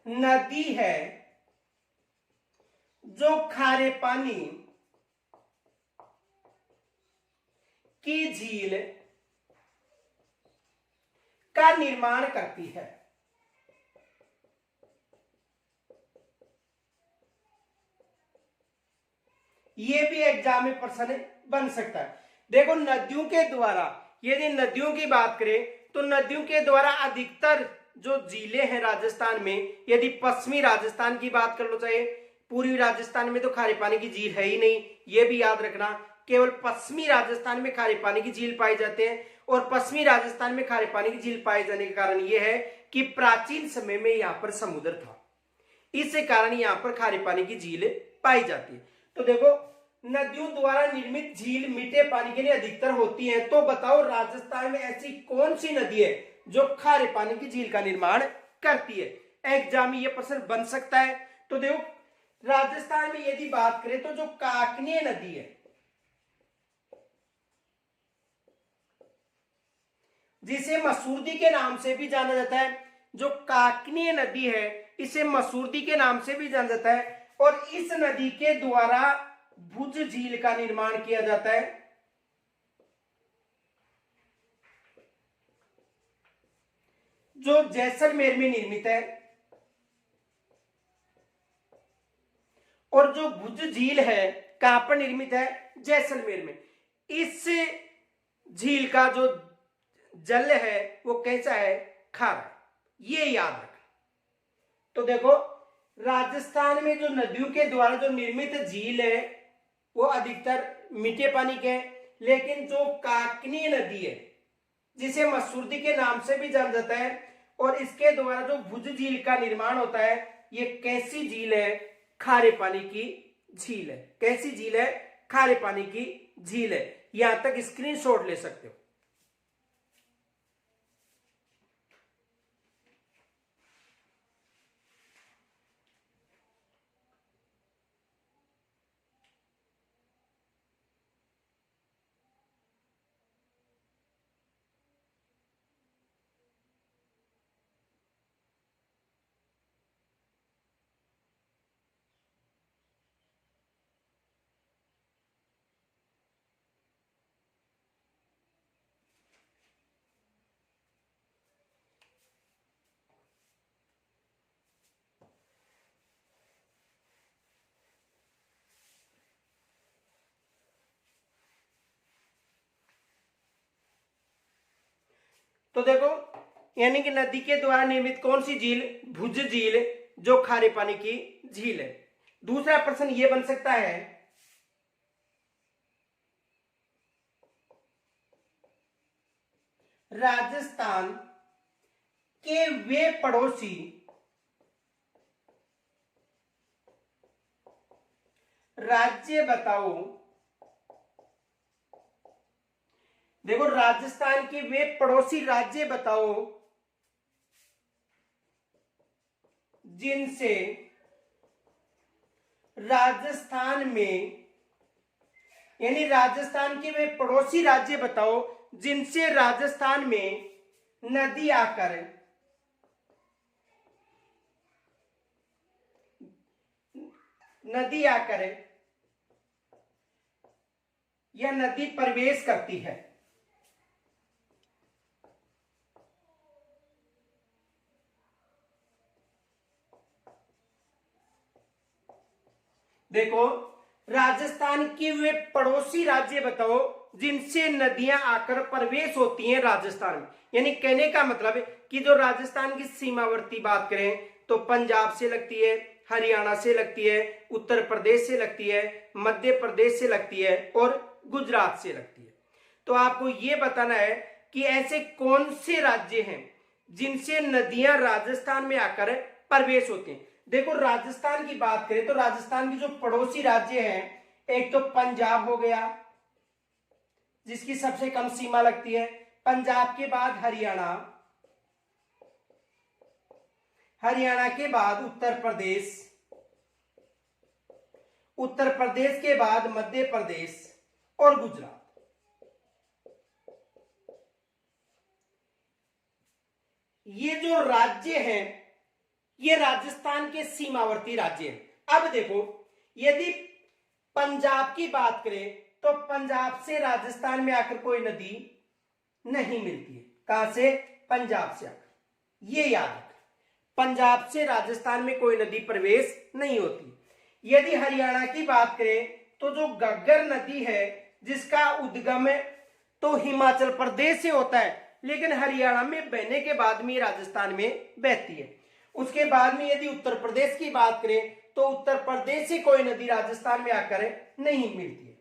नदी है जो खारे पानी की झील का निर्माण करती है। यह भी एग्जाम में प्रश्न बन सकता है। देखो नदियों के द्वारा, यदि नदियों की बात करें तो नदियों के द्वारा अधिकतर जो झीलें हैं राजस्थान में, यदि पश्चिमी राजस्थान की बात कर लो, चाहे पूर्वी राजस्थान में तो खारे पानी की झील है ही नहीं, यह भी याद रखना, केवल पश्चिमी राजस्थान में खारे पानी की झील पाए जाते हैं। और पश्चिमी राजस्थान में खारे पानी की झील पाए जाने का कारण यह है कि प्राचीन समय में यहां पर समुद्र था, इस कारण यहां पर खारे पानी की झील पाई जाती है। तो देखो नदियों द्वारा निर्मित झील मीठे पानी के लिए अधिकतर होती है, तो बताओ राजस्थान में ऐसी कौन सी नदी है जो खारे पानी की झील का निर्माण करती है। एग्जाम में यह प्रश्न बन सकता है। तो देखो राजस्थान में यदि बात करें तो जो काकनीय नदी है, जिसे मसूरदी के नाम से भी जाना जाता है, जो काकनीय नदी है इसे मसूरदी के नाम से भी जाना जाता है, और इस नदी के द्वारा भुज झील का निर्माण किया जाता है। जो जैसलमेर में निर्मित है, और जो भुज झील है कहां पर निर्मित है, जैसलमेर में। इस झील का जो जल है वो कैसा है, खारा, ये याद रखना। तो देखो राजस्थान में जो नदियों के द्वारा जो निर्मित झील है वो अधिकतर मीठे पानी के हैं, लेकिन जो काकनीय नदी है जिसे मसूरदी के नाम से भी जाना जाता है, और इसके द्वारा जो भुज झील का निर्माण होता है, ये कैसी झील है, खारे पानी की झील है। कैसी झील है, खारे पानी की झील है। यहां तक स्क्रीनशॉट ले सकते हो। तो देखो यानी कि नदी के द्वारा निर्मित कौन सी झील, भुज झील, जो खारे पानी की झील है। दूसरा प्रश्न यह बन सकता है, राजस्थान के वे पड़ोसी राज्य बताओ। देखो, राजस्थान के वे पड़ोसी राज्य बताओ जिनसे राजस्थान में, यानी राजस्थान के वे पड़ोसी राज्य बताओ जिनसे राजस्थान में नदी आकर या नदी प्रवेश करती है। देखो, राजस्थान के वे पड़ोसी राज्य बताओ जिनसे नदियां आकर प्रवेश होती हैं राजस्थान में। यानी कहने का मतलब है कि जो राजस्थान की सीमावर्ती बात करें तो पंजाब से लगती है, हरियाणा से लगती है, उत्तर प्रदेश से लगती है, मध्य प्रदेश से लगती है और गुजरात से लगती है। तो आपको यह बताना है कि ऐसे कौन से राज्य हैं जिनसे नदियां राजस्थान में आकर प्रवेश होती हैं। देखो, राजस्थान की बात करें तो राजस्थान की जो पड़ोसी राज्य हैं, एक तो पंजाब हो गया जिसकी सबसे कम सीमा लगती है, पंजाब के बाद हरियाणा, हरियाणा के बाद उत्तर प्रदेश, उत्तर प्रदेश के बाद मध्य प्रदेश और गुजरात। ये जो राज्य हैं ये राजस्थान के सीमावर्ती राज्य हैं। अब देखो, यदि पंजाब की बात करें तो पंजाब से राजस्थान में आकर कोई नदी नहीं मिलती है। कहां से? पंजाब से आकर। ये याद रखें, पंजाब से राजस्थान में कोई नदी प्रवेश नहीं होती। यदि हरियाणा की बात करें तो जो घग्गर नदी है जिसका उद्गम तो हिमाचल प्रदेश से होता है, लेकिन हरियाणा में बहने के बाद में राजस्थान में बहती है। उसके बाद में यदि उत्तर प्रदेश की बात करें तो उत्तर प्रदेश से कोई नदी राजस्थान में आकर नहीं मिलती है।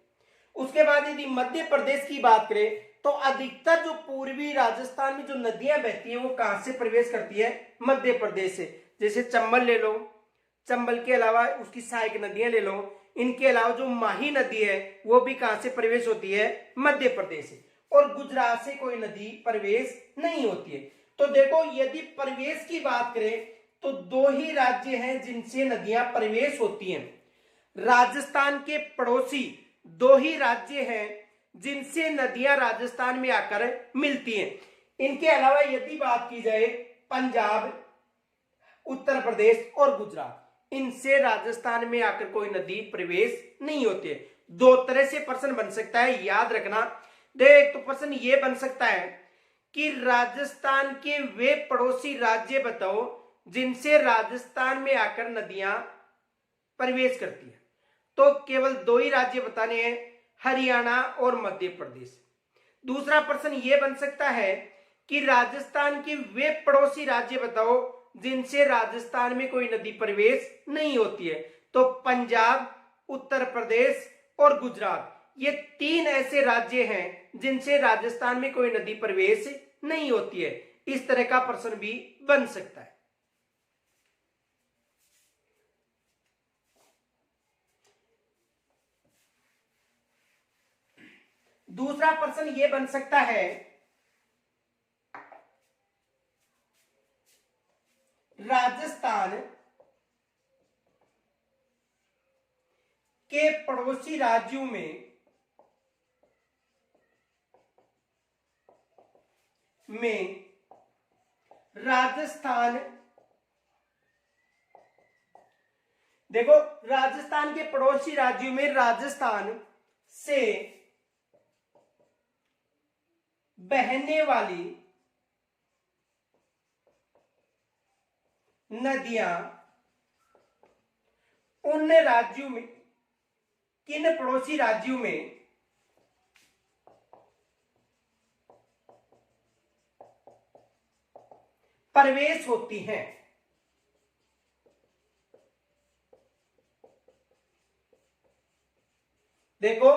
उसके बाद यदि मध्य प्रदेश की बात करें तो अधिकतर जो पूर्वी राजस्थान में जो नदियां बहती हैं वो कहां से प्रवेश करती है? मध्य प्रदेश से। जैसे चंबल ले लो, चंबल के अलावा उसकी सहायक नदियां ले लो, इनके अलावा जो माही नदी है वो भी कहां से प्रवेश होती है? मध्य प्रदेश से। और गुजरात से कोई नदी प्रवेश नहीं होती है। तो देखो, यदि प्रवेश की बात करें तो दो ही राज्य हैं जिनसे नदियां प्रवेश होती हैं। राजस्थान के पड़ोसी दो ही राज्य हैं जिनसे नदियां राजस्थान में आकर मिलती हैं। इनके अलावा यदि बात की जाए पंजाब, उत्तर प्रदेश और गुजरात, इनसे राजस्थान में आकर कोई नदी प्रवेश नहीं होती है। दो तरह से प्रश्न बन सकता है, याद रखना। एक तो प्रश्न ये बन सकता है कि राजस्थान के वे पड़ोसी राज्य बताओ जिनसे राजस्थान में आकर नदियां प्रवेश करती है। तो केवल दो ही राज्य बताने हैं, हरियाणा और मध्य प्रदेश। दूसरा प्रश्न यह बन सकता है कि राजस्थान के वे पड़ोसी राज्य बताओ जिनसे राजस्थान में कोई नदी प्रवेश नहीं होती है। तो पंजाब, उत्तर प्रदेश और गुजरात, ये तीन ऐसे राज्य हैं जिनसे राजस्थान में कोई नदी प्रवेश नहीं होती है। इस तरह का प्रश्न भी बन सकता है। दूसरा प्रश्न यह बन सकता है, राजस्थान के पड़ोसी राज्यों में राजस्थान, देखो, राजस्थान के पड़ोसी राज्यों में राजस्थान से बहने वाली नदियां उन राज्यों में, किन पड़ोसी राज्यों में प्रवेश होती हैं। देखो,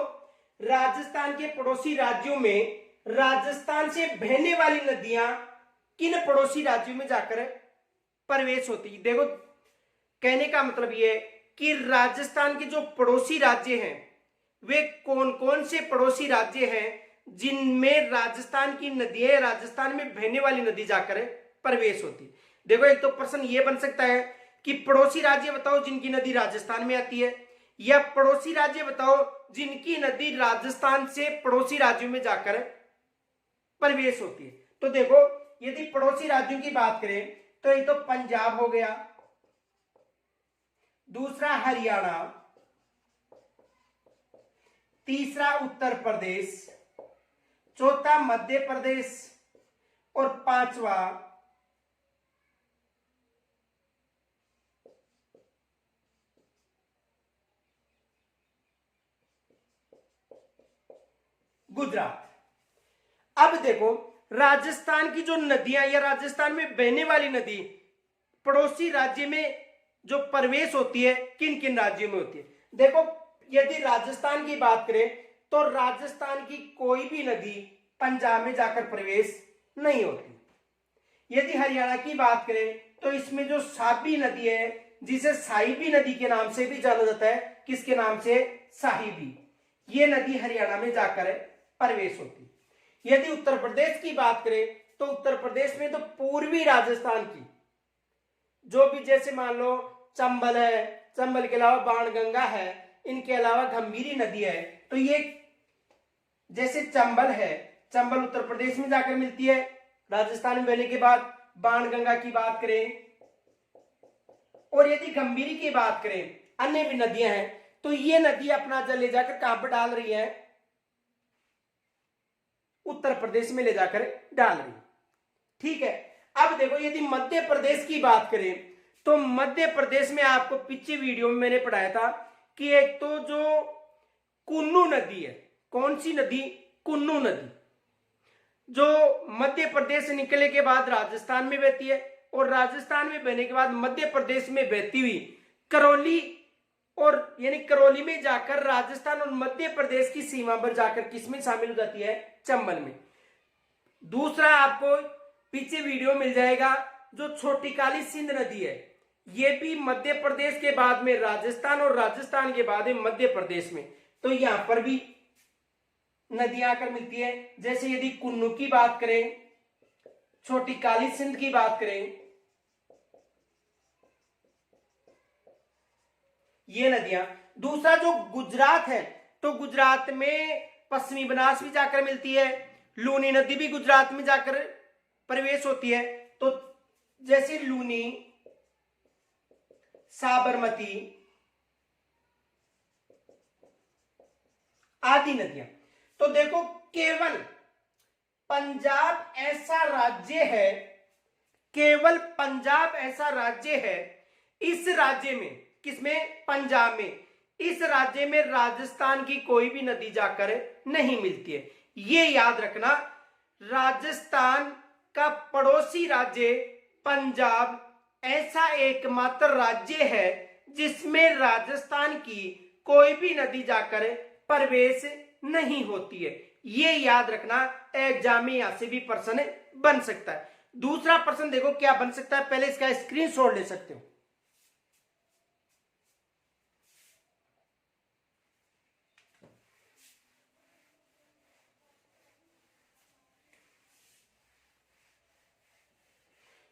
राजस्थान के पड़ोसी राज्यों में राजस्थान से बहने वाली नदियां किन पड़ोसी राज्यों में जाकर प्रवेश होती है। देखो कहने का मतलब यह है कि राजस्थान के जो पड़ोसी राज्य हैं वे कौन कौन से पड़ोसी राज्य हैं जिनमें राजस्थान की नदियां, राजस्थान में बहने वाली नदी जाकर प्रवेश होती है। देखो एक तो प्रश्न यह बन सकता है कि पड़ोसी राज्य बताओ जिनकी नदी राजस्थान में आती है, या पड़ोसी राज्य बताओ जिनकी नदी राजस्थान से पड़ोसी राज्यों में जाकर प्रवेश होती है। तो देखो यदि पड़ोसी राज्यों की बात करें तो एक तो पंजाब हो गया, दूसरा हरियाणा, तीसरा उत्तर प्रदेश, चौथा मध्य प्रदेश और पांचवा गुजरात। अब देखो राजस्थान की जो नदियां या राजस्थान में बहने वाली नदी पड़ोसी राज्य में जो प्रवेश होती है किन किन राज्यों में होती है। देखो यदि राजस्थान की बात करें तो राजस्थान की कोई भी नदी पंजाब में जाकर प्रवेश नहीं होती। यदि हरियाणा की बात करें तो इसमें जो साबी नदी है जिसे साहिबी नदी के नाम से भी जाना जाता है, किसके नाम से, साहिबी, ये नदी हरियाणा में जाकर प्रवेश होती। यदि उत्तर प्रदेश की बात करें तो उत्तर प्रदेश में तो पूर्वी राजस्थान की जो भी, जैसे मान लो चंबल है, चंबल के अलावा बाणगंगा है, इनके अलावा गंभीरी नदी है, तो ये जैसे चंबल है, चंबल उत्तर प्रदेश में जाकर मिलती है राजस्थान में बहने के बाद। बाणगंगा की बात करें और यदि गंभीरी की बात करें, अन्य भी नदियां हैं, तो ये नदी अपना जल ले जाकर कहां पर डाल रही है, उत्तर प्रदेश में ले जाकर डाल रही। ठीक है। अब देखो यदि मध्य प्रदेश की बात करें तो मध्य प्रदेश में आपको पिछले वीडियो में मैंने पढ़ाया था कि एक तो जो कुन्नू नदी है, कौन सी नदी, कुन्नू नदी, जो मध्य प्रदेश से निकलने के बाद राजस्थान में बहती है और राजस्थान में बहने के बाद मध्य प्रदेश में बहती हुई करौली, और यानी करौली में जाकर राजस्थान और मध्य प्रदेश की सीमा पर जाकर किसमें शामिल हो जाती है, चंबल में। दूसरा आपको पीछे वीडियो मिल जाएगा जो छोटी काली सिंध नदी है, ये भी मध्य प्रदेश के बाद में राजस्थान और राजस्थान के बाद में मध्य प्रदेश में, तो यहां पर भी नदियां आकर मिलती है। जैसे यदि कुन्नू की बात करें, छोटी काली सिंध की बात करें, ये नदियां। दूसरा जो गुजरात है तो गुजरात में पश्चिमी बनास भी जाकर मिलती है, लूनी नदी भी गुजरात में जाकर प्रवेश होती है। तो जैसे लूनी, साबरमती आदि नदियां। तो देखो केवल पंजाब ऐसा राज्य है, केवल पंजाब ऐसा राज्य है, इस राज्य में, किसमें, पंजाब में, इस राज्य में राजस्थान की कोई भी नदी जाकर नहीं मिलती है। ये याद रखना, राजस्थान का पड़ोसी राज्य पंजाब ऐसा एकमात्र राज्य है जिसमें राजस्थान की कोई भी नदी जाकर प्रवेश नहीं होती है। ये याद रखना, एग्जाम में यहां से भी प्रश्न बन सकता है। दूसरा प्रश्न देखो क्या बन सकता है, पहले इसका स्क्रीनशॉट ले सकते हो।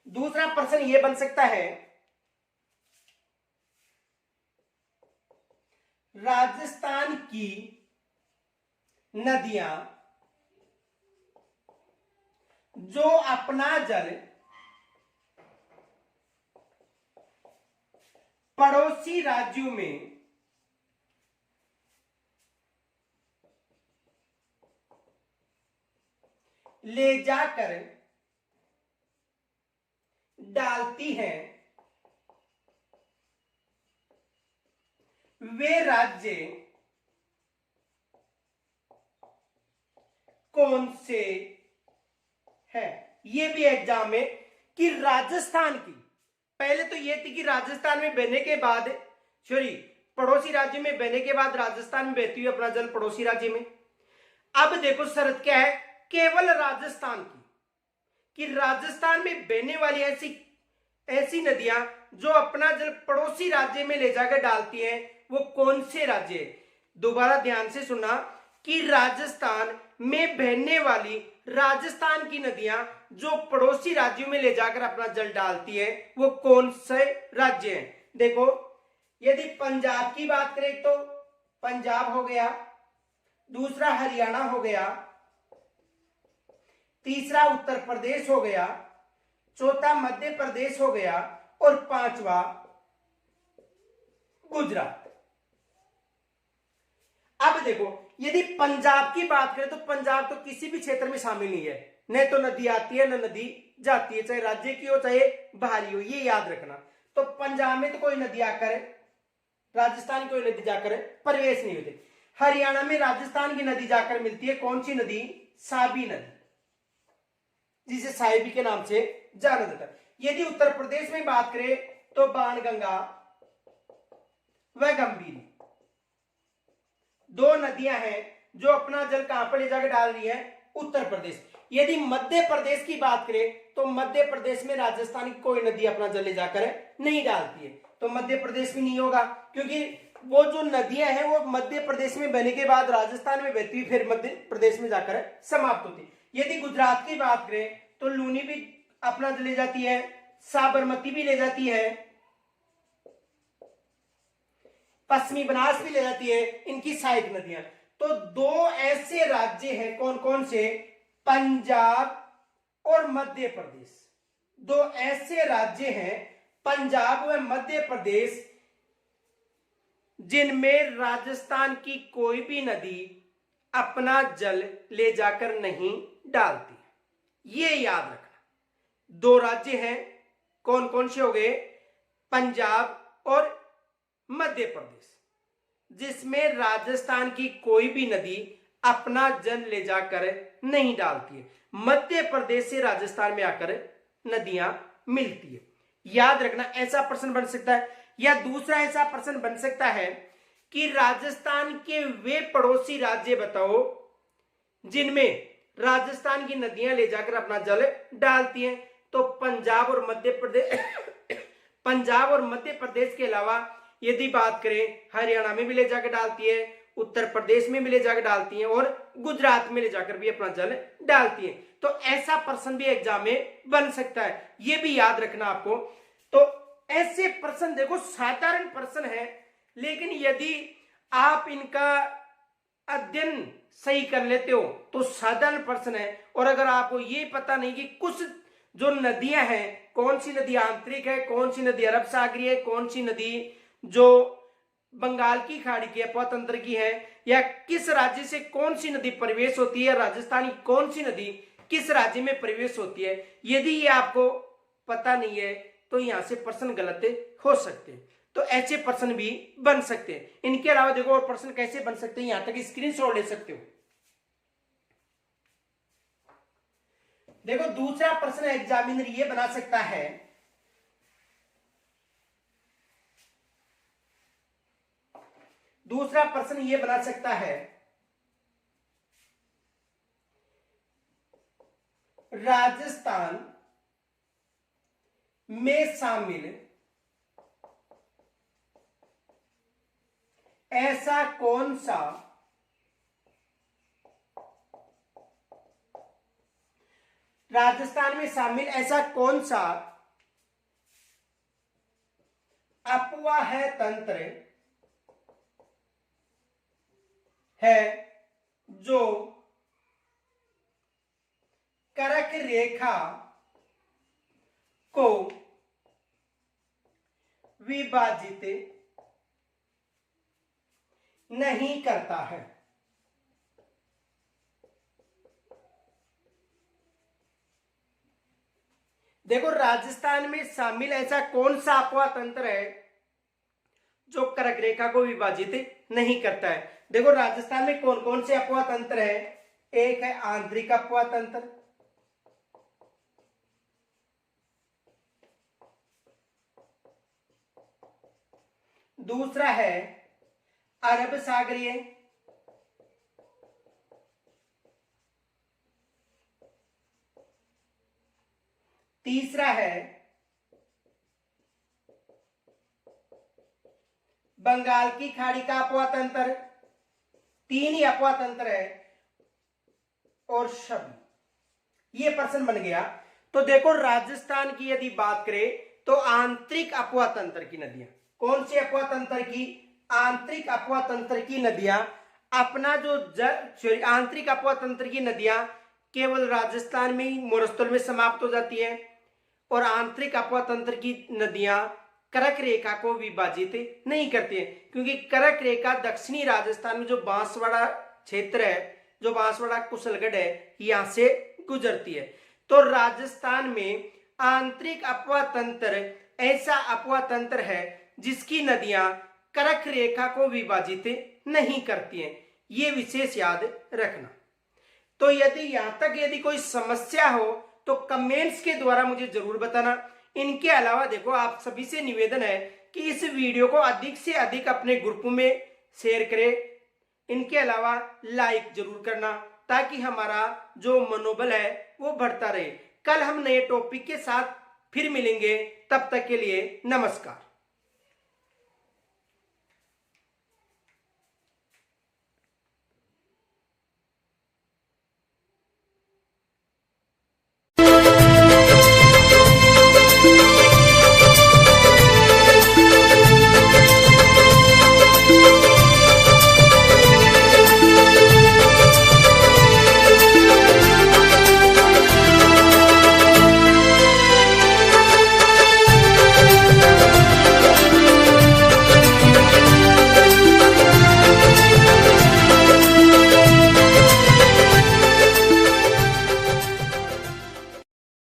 दूसरा प्रश्न यह बन सकता है, राजस्थान की नदियां जो अपना जल पड़ोसी राज्यों में ले जाकर डालती हैं, वे राज्य कौन से है। ये भी एग्जाम में कि राजस्थान की, पहले तो ये थी कि राजस्थान में बहने के बाद, सॉरी, पड़ोसी राज्य में बहने के बाद राजस्थान में बहती हुई अपना जल पड़ोसी राज्य में। अब देखो शर्त क्या है केवल राजस्थान की, कि राजस्थान में बहने वाली ऐसी ऐसी नदियां जो अपना जल पड़ोसी राज्य में ले जाकर डालती हैं, वो कौन से राज्य है? दोबारा ध्यान से सुनना कि राजस्थान में बहने वाली राजस्थान की नदियां जो पड़ोसी राज्यों में ले जाकर अपना जल डालती है, वो कौन से राज्य हैं? देखो, यदि पंजाब की बात करें तो पंजाब हो गया, दूसरा हरियाणा हो गया, तीसरा उत्तर प्रदेश हो गया, चौथा मध्य प्रदेश हो गया और पांचवा गुजरात। अब देखो, यदि पंजाब की बात करें तो पंजाब तो किसी भी क्षेत्र में शामिल नहीं है, न तो नदी आती है न नदी जाती है, चाहे राज्य की हो चाहे बाहरी हो, ये याद रखना। तो पंजाब में तो कोई नदी आकर, राजस्थान की कोई नदी जाकर प्रवेश नहीं होती। हरियाणा में राजस्थान की नदी जाकर मिलती है, कौन सी नदी? साबी नदी, जिसे साहिबी के नाम से जाना जाता है। यदि उत्तर प्रदेश में बात करें तो बाणगंगा व गंभीरी, दो नदियां हैं जो अपना जल कहां पर ले जाकर डाल रही है? उत्तर प्रदेश। यदि मध्य प्रदेश की बात करें तो मध्य प्रदेश में राजस्थान की कोई नदी अपना जल ले जाकर नहीं डालती है, तो मध्य प्रदेश में नहीं होगा, क्योंकि वो जो नदियां हैं वो मध्य प्रदेश में बहने के बाद राजस्थान में बहती, फिर मध्य प्रदेश में जाकर समाप्त होती। यदि गुजरात की बात करें तो लूनी भी अपना जल ले जाती है, साबरमती भी ले जाती है, पश्चिमी बनास भी ले जाती है, इनकी सहायक नदियां। तो दो ऐसे राज्य हैं, कौन कौन से? पंजाब और मध्य प्रदेश। दो ऐसे राज्य हैं, पंजाब व मध्य प्रदेश, जिनमें राजस्थान की कोई भी नदी अपना जल ले जाकर नहीं डालती। ये याद रखना। दो राज्य हैं, कौन कौन से हो गए? पंजाब और मध्य प्रदेश, जिसमें राजस्थान की कोई भी नदी अपना जल ले जाकर नहीं डालती है। मध्य प्रदेश से राजस्थान में आकर नदियां मिलती है। याद रखना, ऐसा प्रश्न बन सकता है। या दूसरा ऐसा प्रश्न बन सकता है कि राजस्थान के वे पड़ोसी राज्य बताओ जिनमें राजस्थान की नदियां ले जाकर अपना जल डालती हैं। तो पंजाब और मध्य प्रदेश पंजाब और मध्य प्रदेश के अलावा यदि बात करें, हरियाणा में भी ले जाकर डालती है, उत्तर प्रदेश में भी ले जाकर डालती है और गुजरात में ले जाकर भी अपना जल डालती है। तो ऐसा प्रश्न भी एग्जाम में बन सकता है, ये भी याद रखना आपको। तो ऐसे प्रश्न देखो साधारण प्रश्न है, लेकिन यदि आप इनका अध्ययन सही कर लेते हो तो साधारण प्रश्न है। और अगर आपको ये पता नहीं कि कुछ जो नदियां हैं, कौन सी नदी आंतरिक है, कौन सी नदी अरब सागरीय है, कौन सी नदी जो बंगाल की खाड़ी की अपोतंत्र की है, या किस राज्य से कौन सी नदी प्रवेश होती है, राजस्थान की कौन सी नदी किस राज्य में प्रवेश होती है, यदि ये आपको पता नहीं है तो यहां से प्रश्न गलत हो सकते हैं। तो ऐसे प्रश्न भी बन सकते हैं। इनके अलावा देखो और प्रश्न कैसे बन सकते हैं, यहां तक स्क्रीनशॉट ले सकते हो। देखो दूसरा प्रश्न एग्जामिनर ये बना सकता है, दूसरा प्रश्न ये बना सकता है, राजस्थान में शामिल ऐसा कौन सा राजस्थान में शामिल ऐसा कौन सा अपवाह तंत्र है जो कर्क रेखा को विभाजित नहीं करता है। देखो राजस्थान में शामिल ऐसा कौन सा अपवाह तंत्र है जो कर्क रेखा को विभाजित नहीं करता है। देखो राजस्थान में कौन कौन से अपवाह तंत्र है, एक है आंतरिक अपवाह तंत्र, दूसरा है अरब सागरीय, तीसरा है बंगाल की खाड़ी का अपवा तंत्र, 3 ही अपवा तंत्र है और सभी, ये प्रश्न बन गया। तो देखो राजस्थान की यदि बात करें तो आंतरिक अपवा तंत्र की नदियां, कौन सी अपवा तंत्र की? आंतरिक अपवा तंत्र की नदियां अपना जो आंतरिक अपवा तंत्र की नदियां केवल राजस्थान में ही मरुस्थल में समाप्त हो जाती है और आंतरिक अपवा तंत्र की नदियां कर्क रेखा को विभाजित नहीं करती है, क्योंकि कर्क रेखा दक्षिणी राजस्थान में जो बांसवाड़ा क्षेत्र है, जो बांसवाड़ा कुशलगढ़ है, यहां से गुजरती है। तो राजस्थान में आंतरिक अपवा तंत्र ऐसा अपवा तंत्र है जिसकी नदियां कर्क रेखा को विभाजित नहीं करती हैं, ये विशेष याद रखना। तो यदि यहां तक यदि कोई समस्या हो तो कमेंट्स के द्वारा मुझे जरूर बताना। इनके अलावा देखो आप सभी से निवेदन है कि इस वीडियो को अधिक से अधिक अपने ग्रुप में शेयर करें। इनके अलावा लाइक जरूर करना ताकि हमारा जो मनोबल है वो बढ़ता रहे। कल हम नए टॉपिक के साथ फिर मिलेंगे, तब तक के लिए नमस्कार।